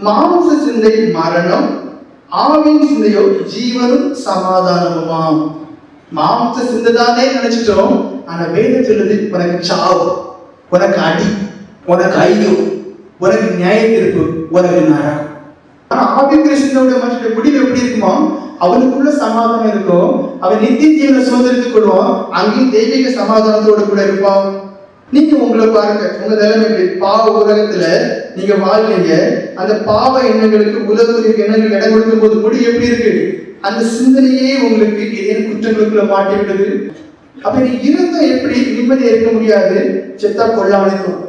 மாம்ச சிந்தை மரணம், ஆவின் சிந்தையோ ஜீவனும் சமாதானமுமாம். மாம்ச சிந்தை தானே நினைச்சிட்டோம். ஆனா வேதம் சொல்லுது உனக்கு சாவு, உனக்கு அடி, உனக்கு ஐயோ, உனக்கு நியாய தீர்ப்பு, உனக்கு நரகம். ஆனா ஆவிக்குரிய சிந்தையுடைய மனுஷனுடைய முடிவு எப்படி இருக்குமோ, அவனுக்குள்ள சமாதானம் இருக்கும். அவன் நித்திய ஜீவனை சுதந்திரித்துக் கொள்வான். அங்கேயும் தெய்வீக சமாதானத்தோடு கூட இருப்பான். நீங்க உங்களை பாருங்க, உங்க நிலைமை பாவ உலகத்துல நீங்க வாழ்றீங்க. அந்த பாவ எண்ணங்களுக்கு உலக எண்ணங்களுக்கு இடம் கொடுக்கும் போது முடிவு எப்படி இருக்கு? அந்த சிந்தனையே உங்களுக்கு ஏதேனும் குற்றங்களுக்குள்ள மாட்டி விடுது. அப்ப நீ இருந்தும் எப்படி நிம்மதியா இருக்க முடியாது? செத்தா கொள்ளாமலும்.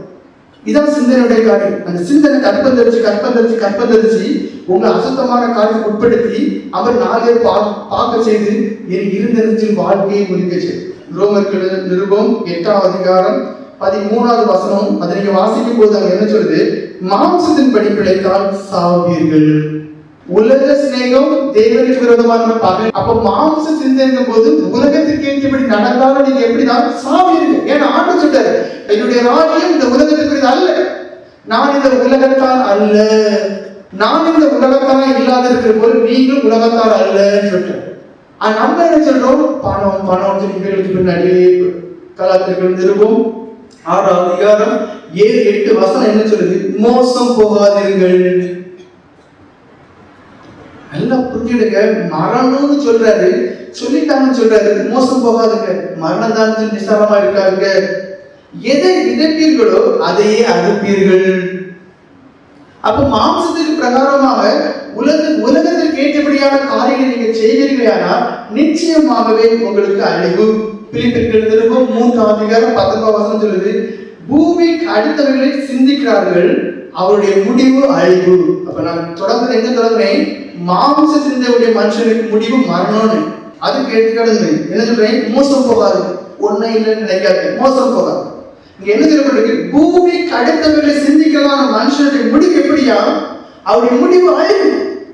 இதான் சிந்தனையுடைய காரியம். அந்த சிந்தனை கற்பந்தரிச்சு உங்களை அசுத்தமான காரியத்தை உட்படுத்தி அவர் 4 பேர் பார்க்க செய்து என் இருந்தரிச்சில் வாழ்க்கையை முடிக்க செய்து. ரோமர்கள் நிருபம் 8ஆம் அதிகாரம் 13வது வசனம். அதை நீங்க வாசிக்கும் போது அங்க என்ன சொல்லுது? மாம்சத்தின் படி பிழைத்தால் சாவீர்கள். உலக சிநேகம் தேவனுக்கு விரோதமான பகை. அப்ப மாம்ச சிந்தனைக்கும் போது உலகத்திற்கு ஏற்றபடி நடந்தாலும் நீங்க எப்படிதான் சாவீர்கள். ஏன்னா ஆண்டு சொல்றாரு, என்னுடைய ராஜ்யம் இந்த உலகத்துக்கு அல்ல, நான் இந்த உலகத்தால் அல்ல, நான் இந்த உலகத்தால் இல்லாத இருக்கிற போது நீங்களும் உலகத்தால் அல்லன்னு சொல்றாரு. நம்ம என்ன சொல்றோம்? பணம் பணம் இவர்களுக்கு பின்னாடியே கலாச்சாரங்கள் நிருபம் 6ஆம் அதிகாரம் 7-8 வசனம் என்ன சொல்லுது? மோசம் போகாதீர்கள். நல்லா புரிஞ்சுடுங்க. மரணம்னு சொல்றாரு, சொல்லிட்டாங்கன்னு சொல்றாரு. மோசம் போகாதுங்க, மரணம் தான் சொல்லி நிசாரமா இருக்காங்க. எதை விதைப்பீர்களோ அதையே அறுப்பீர்கள். அப்ப மாம்சத்துக்கு பிரகாரமாக உலகத்தில் கேட்டபடியான காரியங்களை நீங்க செய்வீர்களானா நிச்சயமாகவே உங்களுக்கு அழிவு. பிலிப்பியர் நிருபம் 3ஆம் அதிகாரம் 19ஆம் வசனம் சொல்லுது, பூமிக்கு அடுத்தவர்களை சிந்திக்கிறார்கள், அவருடைய முடிவு அழிவு. அப்ப நான் தொடர்ந்து எங்க தொடங்குறேன்? மாம்ச சிந்தையுடைய மனுஷனுக்கு முடிவு மரணம்னு. அதுக்கு எடுத்துக்காடுங்க என்ன சொல்றேன்? மோசம் போகாது, ஒன்னும் இல்லைன்னு நினைக்காது, மோசம் போகாது. இங்க என்ன சொல்லப்பட்டிருக்கு? பூமிக்கு அடுத்தவர்களை சிந்திக்கிறதான மனுஷனுடைய முடிவு எப்படியா? அவருடைய முடிவு அழிவு.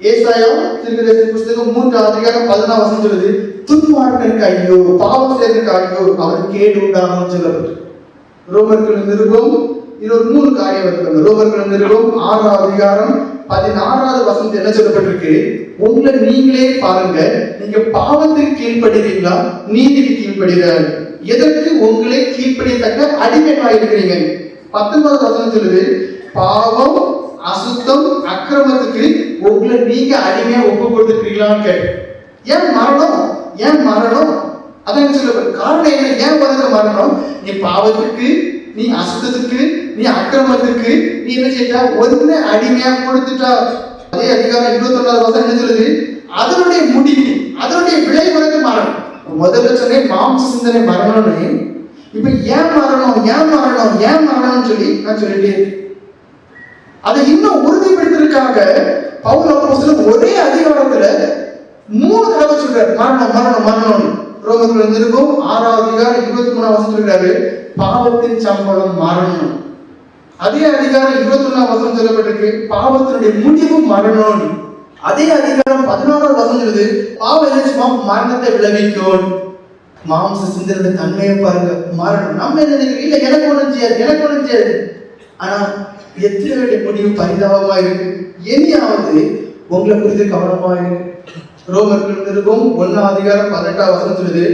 ஏசாயா தீர்க்கதரிசி புத்தகம் 3ஆம் அதிகாரம் 14ஆம் வசனம் சொல்லுது, துன்மார்க்கனுக்கு ஐயோ, பாவம் செய்தவனுக்கு ஐயோ, அவருக்கு கேடு உண்டாகும் சொல்லப்பட்டு. ரோமர்கள் நிருபம் இன்னொரு 3 காரியம் இருக்கு. ரோமர்கள் நிருபம் 6ஆம் அதிகாரம் 16வது வசனத்தில் என்ன சொல்லப்பட்டிருக்கு? உங்களை நீங்களே பாருங்க, நீங்க பாவத்துக்கு கீழ்ப்படுகிறீங்களா, நீதிக்கு கீழ்ப்படுகிறார்? எதற்கு உங்களை கீழ்ப்படியத்தக்க அடிமையாக இருக்கிறீங்க? 19வது வசனம் சொல்லுது, பாவம், அசுத்தம், அக்கிரமத்துக்கு உங்களை நீங்க அடிமையா ஒப்பு கொடுத்துருக்கீங்களான்னு கேட்டு. ஏன் மரணம்? ஏன் மரணம்? அதான் சொல்லப்படும் காரணம் என்ன? ஏன் உனக்கு மரணம்? நீ பாவத்துக்கு, நீ அசுத்தத்துக்கு, நீ அக்கிரமத்துக்கு நீ என்ன செய்ய ஒன்னு அடிமையா கொடுத்துட்டா. அதே அதிகாரம் 21வது வசனம் என்ன சொல்லுது? அதனுடைய முடிவு, அதனுடைய விளைவு மரணம். முதல்ல சொன்னேன் மாம்ச சிந்தனை மரணம்னு. இப்ப ஏன் மரணம், ஏன் மரணம், ஏன் மரணம்னு சொல்லி நான் சொல்லிட்டேன். அதை இன்னும் உறுதிப்படுத்துறதுக்காக பவுல் அப்போஸ்தலன் ஒரே அதிகாரத்துல 3 தடவை சொல்றாரு மரணம் மரணம் மரணம். ரோமர்கள் நிருபம் 6ஆம் அதிகாரம் 23ஆம் வசனம் சொல்றாரு, பாவத்தின் சம்பளம் மரணம். அதே அதிகாரம் 21ஆம் வசனம் சொல்லப்பட்டிருக்கு, பாவத்தினுடைய முடிவு மரணம். அதே அதிகாரம் 16ஆம் வசனம் சொல்லுது, பாவம் என்ன மரணத்தை விளைவிக்கும். மாம்ச சிந்தனை தன்மையை பாருங்க, மரணம். நம்ம என்ன நினைக்கிறோம்? இல்ல எனக்கு ஒண்ணும் செய்யாது, எனக்கு ஒண்ணும் செய்யாது. ஆனா எத்தனை முடிவு பரிதாபமா இருக்கு. இனியாவது உங்களை குறித்து கவனமா இருக்கு. ரோமர்கள் நிருபம் 1ஆம் அதிகாரம் 18ஆம் வசனம் சொல்லுது,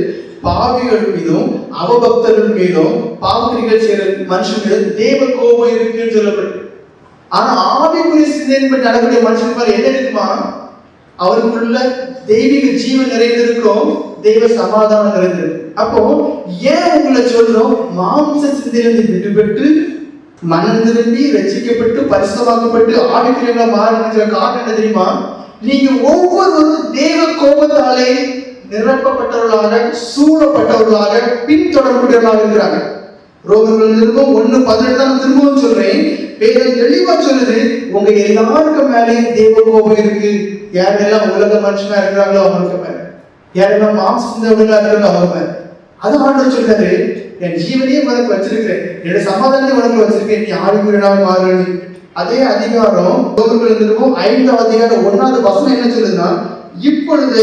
பாவிகள் மீதும் அவபக்தர்கள் மீதும் பாவக்கிரிகள் செய்யற மனுஷன் தேவ கோபம் இருக்குன்னு சொல்லப்பட்டு. ஆனா ஆவிக்குரிய சிந்தனை நடக்கூடிய மனுஷன் மேல என்ன இருக்குமா? அவருக்குள்ள தெய்வீக ஜீவன் நிறைந்திருக்கும், தெய்வ சமாதானம் நிறைந்திருக்கும். அப்போ ஏன் உங்களை சொல்றோம்? மாம்ச சிந்தையிலிருந்து விடுபட்டு மனம் திரும்பி ரட்சிக்கப்பட்டு பரிசுத்தமாக்கப்பட்டு ஆவிக்குரியவங்களா மாறின காரணம் என்ன தெரியுமா? நீங்க ஒவ்வொருவரும் தேவ கோபத்தாலே நிரப்பப்பட்டவர்களாக, சூழப்பட்டவர்களாக, பின்தொடர்புடையவர்களாக இருக்கிறாங்க. ரோமர்கள் நிருபம் 1:18 தான் திரும்பவும் சொல்றேன். வேதம் தெளிவா சொல்லுது, உங்க எல்லாருக்கும் மேலே தேவ கோபம் இருக்கு. யாரெல்லாம் உலக மனுஷனா இருக்கிறாங்களோ அவங்களுக்கு மேல, யாரெல்லாம் மாம்சந்தவர்களா இருக்கிறாங்களோ அவங்க மேல. அது ஆண்டவர் சொல்றாரு, என் ஜீவனையே உனக்கு வச்சிருக்கிறேன், என்னோட சமாதானத்தை உனக்கு வச்சிருக்கேன், நீ ஆவிக்குரியவனாக மாறுன்னு. அதே அதிகாரம் ரோமர்கள் நிருபம் 5ஆம் அதிகாரம் 1வது வசனம் என்ன சொல்லுதுன்னா, இப்பொழுது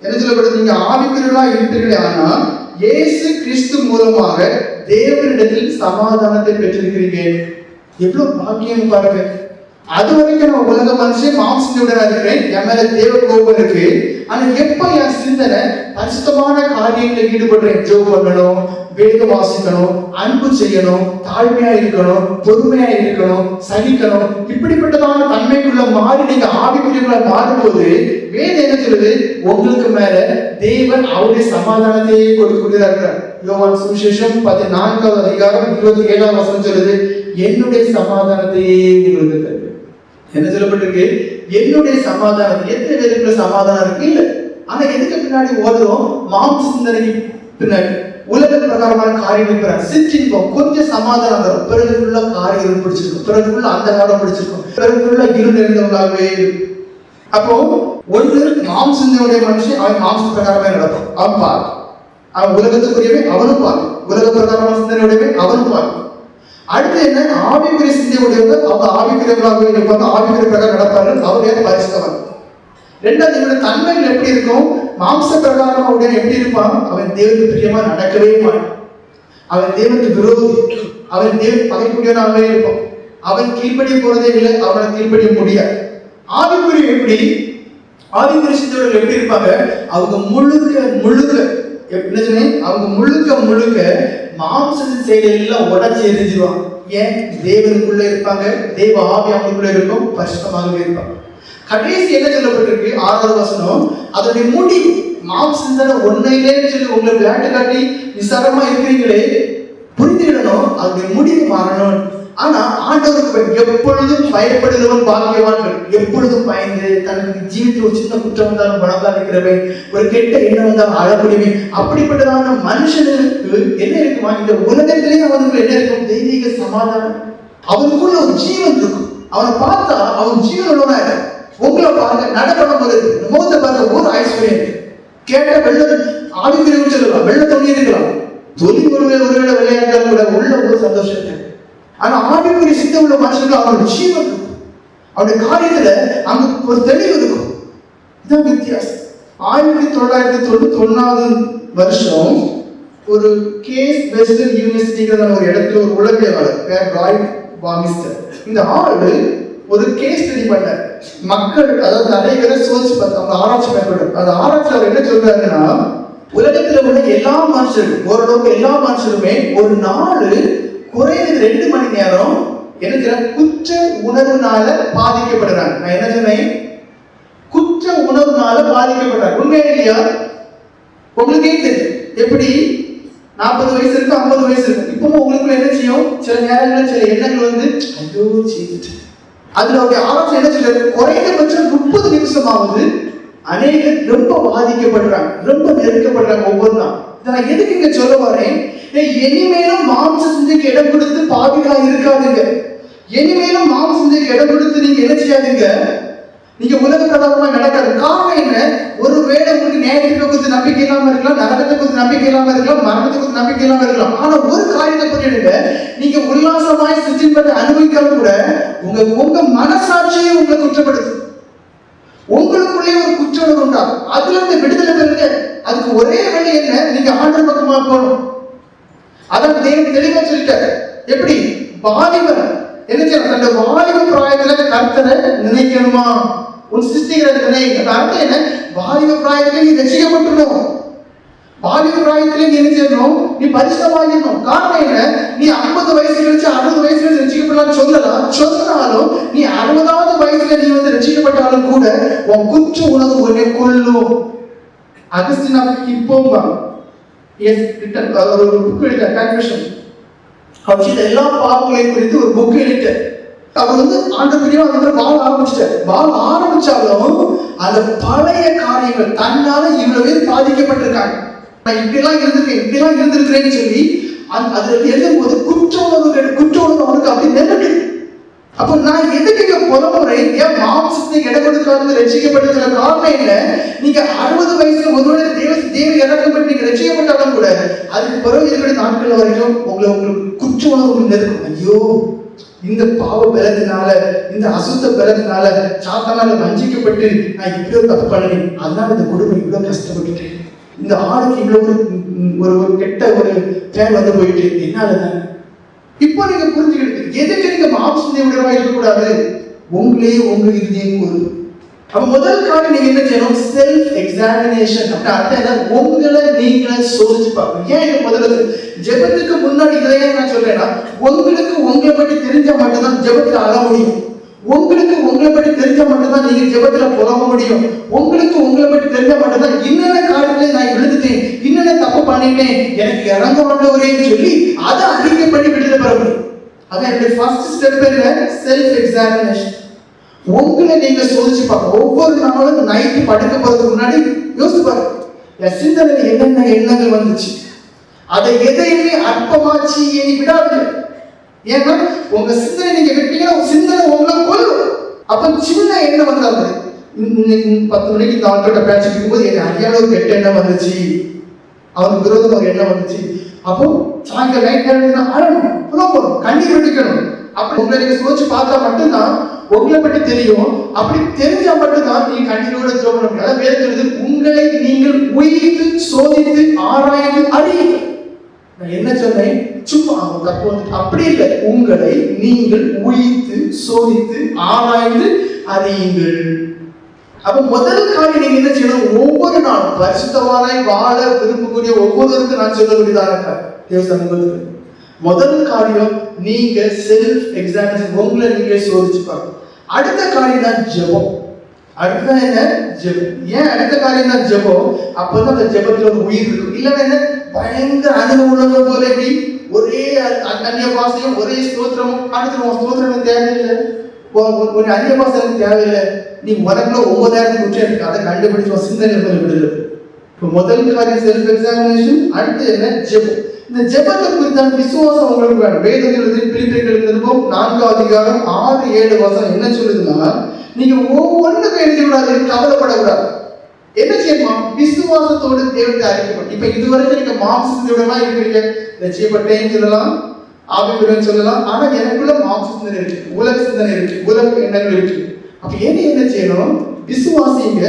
என்ன சொல்லப்படுது? நீங்க ஆவிக்குரியவர்களா இருப்பீர்களே, ஆனா இயேசு கிறிஸ்து மூலமாக தேவனிடத்தில் சமாதானத்தை பெற்றிருக்கிறீங்க. எவ்வளவு பாக்கியம் பாருங்க. அது வரைக்கும் நான் உலக மனுஷன் மாம்சத்தோட இருக்கிறேன், என் மேல தேவ கோபம் இருக்கு. ஆனா எப்ப என் சிந்தனை பரிசுத்தமான காரியங்களில் ஈடுபடுறேன், ஜெபம் பண்ணணும், வேதம் வாசிக்கணும், அன்பு செய்யணும், தாழ்மையா இருக்கணும், பொறுமையா இருக்கணும், சகிக்கணும், இப்படிப்பட்டதான தன்மைக்குள்ள மாறி நீங்க ஆவிக்குரியவங்கள மாறும்போது வேதம் என்ன சொல்லுது? உங்களுக்கு மேல தேவன் அவருடைய சமாதானத்தையே கொடுக்கிறார். யோவான் சுவிசேஷம் 14வது அதிகாரம் 27வது வசனம் சொல்லுது, என்னுடைய சமாதானத்தையே உங்களுக்கு தருவேன். என்ன சொல்லப்பட்டிருக்கு? என்னுடைய சமாதானம். எத்தனை பேருக்குள்ள சமாதானம் இருக்கு? இல்ல. ஆனா எதுக்கு பின்னாடி ஓடுறோம்? மாம்ச சிந்தனைக்கு பின்னாடி உலக பிரகாரமான காரியம் சிற்றின்பம், கொஞ்சம் சமாதானம் தரும், பிறகு உள்ள காரியம் பிடிச்சிருக்கும், பிறகு உள்ள அந்த காலம் பிடிச்சிருக்கும், பிறகு உள்ள இரு நிறைந்தவங்களாகவே. அப்போ ஒன்று மாம்ச சிந்தனையுடைய மனுஷன் அவன் மாம்ச பிரகாரமே நடப்பான். அவன் பார், அவன் உலகத்துக்குரியவே அவனும் பார், உலக பிரகாரமான சிந்தனையுடையவே அவனும் பார். அடுத்து என்ன? ஆவிக்குரிய சிந்தை உடையவங்க, அவங்க ஆவிக்குரியவர்களாகவே இருப்பாங்க, ஆவிக்குரிய பிரகாரம் நடப்பார்கள், அவரே பரிசுத்தவன். ரெண்டாவது, இவனுடைய தன்மைகள் எப்படி இருக்கும்? மாம்ச பிரகாரம் உடைய எப்படி இருப்பான்? அவன் தேவனுக்கு பிரியமா நடக்கவே மாட்டான், அவன் தேவனுக்கு விரோதி, அவன் தேவன் பகைக்கூடியவனாகவே இருப்பான், அவன் கீழ்ப்படிய போறதே இல்லை, அவனை கீழ்ப்படிய முடியாது. ஆவிக்குரிய எப்படி? ஆவிக்குரிய சிந்தையோட எப்படி இருப்பாங்க? அவங்க முழுக்க என்ன சொன்னேன்? அவங்க முழுக்க மாம்சத்தின் செயலெல்லாம் உடச்சி எரிஞ்சிருவாங்க. ஏன்? தேவனுக்குள்ள இருப்பாங்க, தேவ ஆவி அவங்களுக்குள்ள இருக்கும், பரிசுத்தமாகவே இருப்பாங்க. கடைசி என்ன சொல்லப்பட்டிருக்கு? 6வது வசனம், அதனுடைய முடிவு மாம்சம் ஒன்னையிலேன்னு சொல்லி உங்களை விளையாட்டு காட்டி நிசாரமா இருக்கிறீங்களே, புரிந்துவிடணும், அதனுடைய முடிவு மாறணும். ஆனா ஆண்டவருக்கு எப்பொழுதும் பயப்படுகிறவன் பாக்கியவான்கள். எப்பொழுதும் பயந்து தனக்கு ஜீவித்து ஒரு சின்ன குற்றம் வந்தாலும் பணம் இருக்கிறவன், ஒரு கெட்ட எண்ணம் வந்தாலும் அழக்கூடியவன், அப்படிப்பட்டதான மனுஷனுக்கு என்ன இருக்குமா? இந்த உலகத்திலேயே அவனுக்கு என்ன இருக்கும்? தெய்வீக சமாதானம். அவனுக்குள்ள ஒரு ஜீவன் இருக்கும். அவனை பார்த்தா அவன் ஜீவனோட. உங்களை பாருங்க, நடப்படம் வருது, முகத்தை பார்க்க ஒரு ஐஸ்வர்யம் கேட்ட வெள்ளம் ஆவிக்குரிய சொல்லலாம், வெள்ள துணி இருக்கலாம், தொழில் ஒருவேளை விளையாட்டாலும் கூட உள்ள ஒரு சந்தோஷம். ஆனா ஆவிக்குரிய சித்தம் உள்ள மனுஷனுக்கு அவனோட ஜீவன் இருக்கும், அவனுடைய காரியத்துல அங்க ஒரு தெளிவு இருக்கும். இதுதான் வித்தியாசம். 1991வது வருஷம் ஒரு கேஸ் வெஸ்டர்ன் யூனிவர்சிட்டிங்கிற ஒரு இடத்துல ஒரு உளவியலாளர் பேர் ராய் பாமிஸ்டர், இந்த ஆளு ஒரு கேஸ் ஸ்டடி பண்ண மக்கள், அதாவது நிறைய பேரை சோதிச்சு பார்த்து அவங்க ஆராய்ச்சி மேற்கொண்டு, அந்த ஆராய்ச்சி அவர் என்ன சொல்றாருன்னா, உலகத்துல உள்ள எல்லா மனுஷரும், ஓரளவுக்கு எல்லா மனுஷருமே ஒரு நாள் குறைந்தது 2 மணி நேரம் என்ன குற்ற உணர்வுனால பாதிக்கப்படுறாங்க. நான் என்ன சொன்னேன்? குற்ற உணர்வுனால பாதிக்கப்படுறாங்க. உண்மையா இல்லையா? உங்களுக்கே தெரியும். எப்படி 40 வயசு இருக்கு, 50 வயசு இருக்கு, இப்பவும் உங்களுக்கு என்ன செய்யும்? சில நேரங்களில் சில எண்ணங்கள் வந்து ஐயோ செய்துட்டு. அதுல அவருடைய ஆராய்ச்சி என்ன சொல்றாரு? குறைந்தபட்சம் 30 நிமிஷமாவது அநேகர் ரொம்ப பாதிக்கப்படுறாங்க, ரொம்ப நெருக்கப்படுறாங்க ஒவ்வொரு நாள். நான் எதுக்கு இங்க சொல்ல வரேன்? இனிமேலும் மாம்ச சிந்தைக்கு இடம் கொடுத்து பாவிகளா இருக்காதுங்க. இனிமேலும் மாம்ச சிந்தைக்கு இடம் கொடுத்து நீங்க என்ன செய்யாதீங்க, நீங்க உலக பிரகாரமா நடக்காது. காரணம் என்ன? ஒருவேளை உங்களுக்கு நேரத்தை குறித்து நம்பிக்கை இல்லாம இருக்கலாம், நரகத்தை குறித்து நம்பிக்கை இல்லாம இருக்கலாம், மரணத்தை குறித்து நம்பிக்கை இல்லாம இருக்கலாம். ஆனா ஒரு காரியத்தை பண்ணிடுங்க, நீங்க உல்லாசமாய் சிற்றின்பத்தை அனுபவிக்காம கூட உங்க மனசாட்சியை உங்களை குற்றப்படுத்து, உங்களுக்குள்ளே ஒரு குற்ற உணர்வு உண்டாகும். அதுல இருந்து விடுதலை பெறுங்க. அதுக்கு ஒரே வழி என்ன? நீங்க ஆண்டவர் பக்கமா போகணும். அதான் தேவன் தெளிவா சொல்லிட்டாரு. எப்படி? வாலிபர் என்ன செய்யணும்? தன்னுடைய வாலிப பிராயத்துல கர்த்தரை நினைக்கணுமா? உன் சிருஷ்டிகரை நினைக்க. அர்த்தம் என்ன? வாலிப பிராயத்திலே நீ ரட்சிக்கப்பட்டுடணும். வாலிப பிராயத்திலே நீ என்ன செய்யணும்? நீ பரிசுத்தமாகிடணும். காரணம் என்ன? நீ 50 வயசு கழிச்சு 60 வயசு கழிச்சு ரட்சிக்கப்படலாம்னு சொன்னாலும் நீ 60வது வயசுல நீ வந்து ரட்சிக்கப்பட்டாலும் கூட உன் குற்ற உணர்வு உன்னை கொள்ளும். அகஸ்டின் ஆஃப் ஹிப்போவா ஒரு புக் எழுதிட்டார், கன்ஃபெஷன். அவர் எல்லா பாவங்களையும் குறித்து ஒரு புக் எழுதிட்டார். அவர் வந்து ஆண்டவரையும் வாழ ஆரம்பிச்சிட்டார். வாழ ஆரம்பிச்சாலும் அந்த பழைய காரியங்கள் தன்னால இவ்வளவு பேர் பாதிக்கப்பட்டிருக்காங்க. நான் இப்படிலாம் இருந்திருக்கிறேன்னு சொல்லி அதுல எழுதும்போது குற்ற உணர்வு அவனுக்கு அப்படி நெருங்குது. அப்போ நான் எதுக்கு இங்க புலமுறேன்? ஏன் மாம்சத்துக்கு இடம் கொடுக்காது ரட்சிக்கப்பட்டதுல காரணம் என்ன? நீங்க 60 வயசுல ஒருவேளை தேவ இறக்கப்பட்டு நீங்க ரட்சிக்கப்பட்டாலும் கூட அதுக்கு பிறகு இருக்கிற நாட்கள் வரைக்கும் உங்களுக்கு குற்ற உணர்வு நெருக்கும். ஐயோ, இந்த பாவ பலத்தினால, இந்த அசுத்த பலத்தினால, சாத்தானால வஞ்சிக்கப்பட்டு நான் இவ்வளவு தப்பு பண்ணேன், அதனால இந்த குடும்பம் இவ்வளவு கஷ்டப்பட்டுட்டேன், இந்த ஆளுக்கு இவ்வளவு ஒரு கெட்ட ஒரு பேர் வந்து போயிட்டு என்னாலதான். இப்போ நீங்க புரிஞ்சுக்கிட்டு எதுக்கு நீங்க மாம்சத்தை விடவா இருக்கக்கூடாது? உங்களே உங்க இதயம் கூறு. அப்ப முதல் காரியம் நீங்க என்ன செய்யணும்? Self examination. அப்படி அர்த்தம் என்ன? உங்களை நீங்களே சோதிச்சு பார்க்கணும். ஏன் இது முதல்ல ஜெபத்துக்கு முன்னாடி இதையே நான் சொல்றேன்னா, உங்களுக்கு உங்களை பற்றி தெரிஞ்சா மட்டும்தான் ஜெபத்துல அழ முடியும். உங்களுக்கு உங்களை பற்றி தெரிஞ்சா மட்டும்தான் நீங்க ஜெபத்துல புலம்ப முடியும். உங்களுக்கு உங்களை பற்றி தெரிஞ்சா மட்டும்தான் இன்னென்ன காரியத்துல நான் விழுந்துட்டேன், இன்னென்ன தப்பு பண்ணிட்டேன், எனக்கு இறங்க மாட்டவரேன்னு சொல்லி அதை அறிக்கை பண்ணி விடுதலை பெற முடியும். அதான் என்னுடைய ஃபர்ஸ்ட் ஸ்டெப் என்ன? Self examination. உங்களை நீங்க சோதிச்சு பார்க்க. ஒவ்வொரு நாளும் நைட்டு படுக்க போறதுக்கு முன்னாடி யோசிச்சு பாருங்க, என் சிந்தனையில் என்னென்ன எண்ணங்கள் வந்துச்சு, அதை எதையுமே அற்பமாச்சு இனி விடாது. ஏன்னா உங்க சிந்தனை நீங்க விட்டீங்கன்னா உங்க சிந்தனை உங்களை கொல்லும். அப்ப சின்ன எண்ணம் வந்தாங்க, 10 மணிக்கு இந்த ஆட்டோட்ட பேசிட்டு இருக்கும்போது எனக்கு அறியாத ஒரு கெட்ட எண்ணம் வந்துச்சு, அவனுக்கு விரோதம் ஒரு எண்ணம் வந்துச்சு. அப்போ சாயங்காலம் நைட் நேரம் அழணும், புலம்பணும், கண்ணீர் வெடிக்கணும். அப்படி உங்களை நீங்க சோதிச்சு பார்த்தா மட்டும்தான் உங்களை பற்றி தெரியும். அப்படி தெரிஞ்சா மட்டும்தான் நீங்க கண்ணீரோட ஜெபம் பண்ண முடியும். அதான் வேதம் சொல்லுது, உங்களை நீங்கள் உயிர்த்து சோதித்து ஆராய்ந்து அறியுங்கள். நான் என்ன சொன்னேன்? சும்மா தப்பு வந்து அப்படி இல்லை. உங்களை நீங்கள் உயிர்த்து சோதித்து ஆராய்ந்து அறியுங்கள். அப்ப முதல் காரியம் நீங்க என்ன செய்யணும்? ஒவ்வொரு நாளும் பரிசுத்தவானாய் வாழ விரும்பக்கூடிய ஒவ்வொருவருக்கும் நான் சொல்லக்கூடியதான தேவ சமூகத்துக்கு முதல் காரியம் நீங்க செல்ஃப் எக்ஸாமினேஷன், உங்களை நீங்களே சோதிச்சு பார்க்கணும். அடுத்த காரியம் தான் ஜெபம். அடுத்த என்ன? ஜெபம். ஏன் அடுத்த காரியம் தான் ஜெபம்? அப்பதான் அந்த ஜெபத்துல ஒரு உயிர் இருக்கும். இல்லைன்னா என்ன? பயங்கர அனுபவம் போல எப்படி ஒரே அந்நிய பாசையும் ஒரே ஸ்தோத்திரமும் அடுத்து ஸ்தோத்திரம் தேவையில்லை, ஒரு அந்நிய பாசம் தேவையில்லை. நீ உனக்குள்ள 9000 குற்றம் இருக்கு, அதை கண்டுபிடிச்சு சிந்தனை விடுதலை. இப்போ முதல் காரியம் செல்ஃப் எக்ஸாமினேஷன். அடுத்து என்ன? ஜெபம். இந்த ஜெபத்தை குறித்தான விசுவாசம் உங்களுக்கு வேணும். வேதத்தில் பிலிப்பியர்கள் நிருபம் 4 அதிகாரம் 6-7 வசனம் என்ன சொல்லுதுன்னா, நீங்க ஒவ்வொன்றுக்கும் எழுதி விடாது, கவலைப்படக்கூடாது. என்ன செய்யணுமா? விசுவாசத்தோடு தேவத்தை அறிக்கப்படும். இப்ப இதுவரைக்கும் நீங்க மாம்சத்தோடலாம் இருக்கிறீங்க, நிச்சயப்பட்டேன்னு சொல்லலாம், ஆவிக்குரியன்னு சொல்லலாம். ஆனா எனக்குள்ள மாம்ச சிந்தனை இருக்கு, உலக சிந்தனை இருக்கு, உலக எண்ணங்கள் இருக்கு. அப்ப என்ன செய்யணும்? விசுவாசிங்க.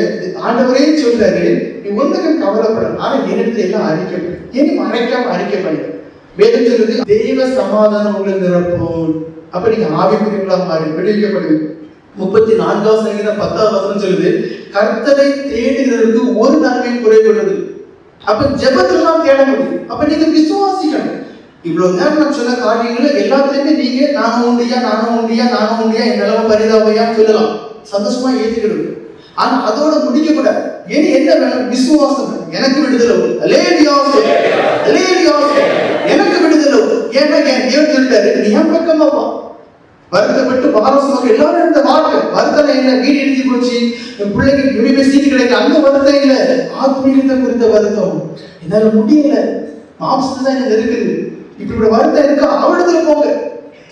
ஆண்டவரே சொல்றாரு, நீ ஒண்ணுக்கு கவலைப்படணும், ஆனா என்னிடத்துல எல்லாம் அறிக்கப்படும், இனி மறைக்காம அறிக்கப்படும். வேதம் சொல்லுது, தெய்வ சமாதானம் உங்களை நிரப்பும். அப்ப நீங்க ஆவிக்குரியங்களா மாறி விடுவிக்கப்படுவீங்க. 34 சங்கீதம் 10 வசனம் சொல்லுது, கர்த்தரை தேடுகிறதுக்கு ஒரு நன்மையும் குறைபடுறது. அப்ப ஜெபத்தெல்லாம் தேட முடியும். அப்ப நீங்க விசுவாசிக்கணும். இவ்வளவு நேரம் நான் சொன்ன காரியங்களை எல்லாத்துலயுமே நீங்க நானும் உண்டியா என் நிலவ பரிதாபையா சொல்லலாம், சந்தோஷமா ஏற்றுக்கிடுங்க. ஆனா அதோட முடிக்க கூடாது. ஏன்னு என்ன வேணும்? விசுவாசம். எனக்கு விடுதலை எனக்கு விடுதலை. ஏன்னா என் தேவன் சொல்லிட்டாரு, நீ என் பக்கமா வா. வருத்தப்பட்டு பாரசமாக எல்லாரும் இந்த வாழ்க்கை வருத்தம் என்ன? வீடு எழுதி போச்சு, என் பிள்ளைக்கு யூனிவர்சிட்டி கிடைக்கல, அந்த வருத்தம் இல்லை. ஆத்மீகத்தை குறித்த வருத்தம். என்னால முடியல, மாம்சத்தை தான் எனக்கு இருக்குது, இப்படி வருத்தம் இருக்கா, அவரிடத்துல போங்க.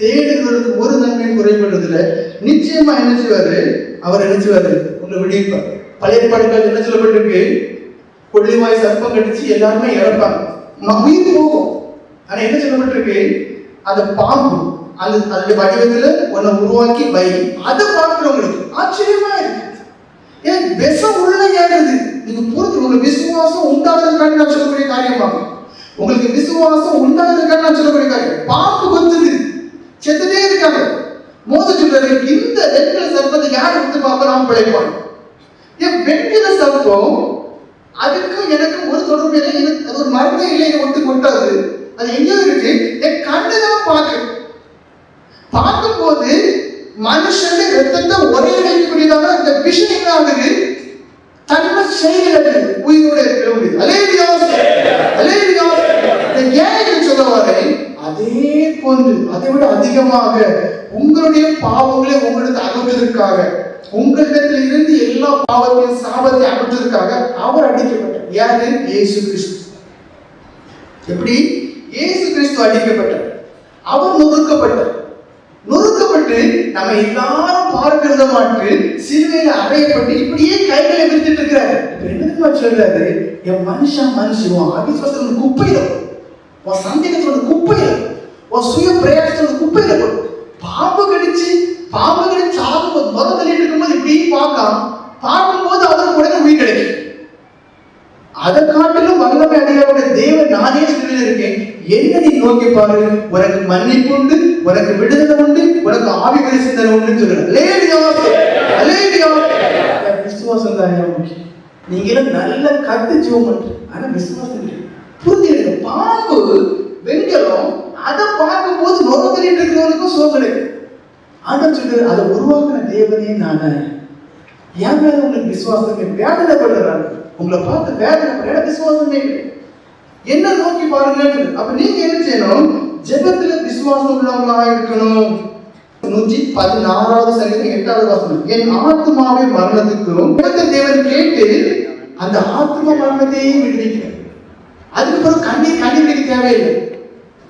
தேடுகிறதுக்கு ஒரு நன்மையும் குறைபடுறதுல நிச்சயமா என்ன செய்வாரு? அவர் என்ன செய்வாரு? உங்களை விடுவிப்பார். பழைய பாடல்கள் என்ன சொல்லப்பட்டிருக்கு? கொள்ளிவாய் சர்ப்பம் கடிச்சு எல்லாருமே இறப்பாங்க, உயிர் போகும். ஆனா என்ன சொல்லப்பட்டிருக்கு? அந்த பாம்பு அந்த வடிவத்துல ஒன்ன உருவாக்கி வை, அதை பார்க்கிறவங்களுக்கு ஆச்சரியமா இருக்கு. ஏன் விஷம் உள்ள ஏறுது? நீங்க புரிஞ்சு உங்களுக்கு விசுவாசம் உண்டாகிறதுக்காக நான் சொல்லக்கூடிய காரியமாகும். உங்களுக்கு விசுவாசம் உண்டாகிறதுக்காக நான் சொல்லக்கூடிய காரியம். பாம்பு கொத்துது, செத்துட்டே இருக்காங்க. மோச சொல்றாரு, இந்த வெண்கல சர்ப்பத்தை யார் எடுத்து பார்க்க நாம் பிழைப்பான். என் வெண்கல சர்ப்பம் அதுக்கும் எனக்கும் ஒரு தொடர்பு இல்லை, அது ஒரு மருந்தே இல்லை, ஒட்டு கொட்டாது. அது எங்கேயோ இருக்கு, என் கண்ணுதான் பார்க்கும் போது மனுஷன் ரத்தத்தை ஒரே அடைக்கக்கூடியதாக அந்த விஷயம் என்ன ஆகுது? தன்மை செயல் உயிரோட இருக்க முடியுது. ஏன் சொல்ல வரேன்? அதே போன்று அதை விட அதிகமாக உங்களுடைய பாவங்களை உங்களுக்கு அகற்றுவதற்காக, உங்களிடத்தில் இருந்து எல்லா பாவத்தையும் சாபத்தை அகற்றுவதற்காக அவர் அடிக்கப்பட்டார். யாரு? இயேசு கிறிஸ்து. எப்படி இயேசு கிறிஸ்து அடிக்கப்பட்டார்? அவர் நொறுக்கப்பட்டார். நம்ம எல்லாரும் பார்க்கிறத மாட்டு சிலுவையில அறையப்பட்டு இப்படியே கைகளை விரித்துட்டு இருக்கிறாரு. இப்ப என்ன சொல்றாரு? என் மனுஷன் அவிசுவாசத்தோட குப்பையில, உன் சந்தேகத்தோட குப்பையில, உன் சுய பிரயாசத்தோட குப்பையில பாம்பு கடிச்சு ஆகும்போது முதல் தள்ளிட்டு இருக்கும்போது இப்படி பார்க்கும்போது அவருக்கு உடனே உயிர் கிடைக்கும். அதை காட்டிலும் வல்லமை அதிகார தேவன் நானே சிலுவையில் இருக்கேன், என்ன நீ நோக்கி பாரு, உனக்கு மன்னிப்பு உண்டு, உனக்கு விடுதலை உண்டு, உனக்கு ஆவிக்குரிய சிந்தனை உண்டுன்னு சொல்லுங்க. விசுவாசம் தான் முக்கியம். நீங்களும் நல்ல கத்து ஜெபம் பண்ற, ஆனா விசுவாசம் இல்லை. புரிஞ்சுடுங்க, பாம்பு வெண்கலம் அதை பார்க்கும் போது நோக்கத்தில் இருக்கிறவனுக்கும் சோதனை. ஆண்டவர் சொல்லு, அதை உருவாக்குன தேவனே நானே. என் மேல உங்களுக்கு விசுவாசமே வேதனைப்படுறாங்க, உங்களை பார்த்து வேதனைப்பட விசுவாசமே இல்லை. என்ன நோக்கி பாருங்க. அப்ப நீங்க என்ன செய்யணும்? ஜெபத்துல விசுவாசம் உள்ளவங்களா இருக்கணும். 116வது சங்கீதம் 8வது வசனம், என் ஆத்மாவை மரணத்துக்கும் தேவன் கேட்டு அந்த ஆத்மா மரணத்தையே விடுவிக்கிறார். அதுக்கப்புறம் கண்ணீர் தேவையில்லை.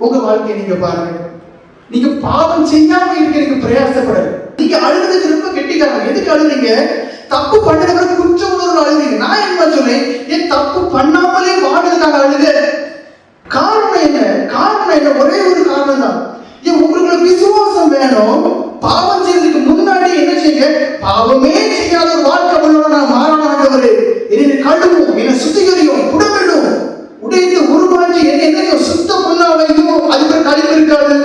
உங்க வாழ்க்கையை நீங்க பாருங்க, நீங்க பாவம் செய்யாம இருக்க நீங்க பிரயாசப்பட. நீங்க அழுதுக்கு ரொம்ப கெட்டிக்காரங்க. எதுக்கு அழுதுங்க? தப்பு பண்ணுறவங்க குற்ற உணர்வு அழுதுங்க. நான் என்ன சொல்றேன், என் தப்பு பண்ணாமலே வாழ்றதுக்காக அழுது. காரணம் என்ன? ஒரே ஒரு காரணம் தான். உங்களுக்கு விசுவாசம் வேணும். பாவம் செய்யறதுக்கு முன்னாடி என்ன செய்ய? பாவமே செய்யாத ஒரு வாழ்க்கை உள்ளவனா மாறனாண்டவர் என்னை கழுவும், என்னை சுத்திகரியும், புடமிடும், உடைந்து உருவாக்கி என்ன சுத்தம் பண்ணாலையும் அதுக்கு கழிவு இருக்காது.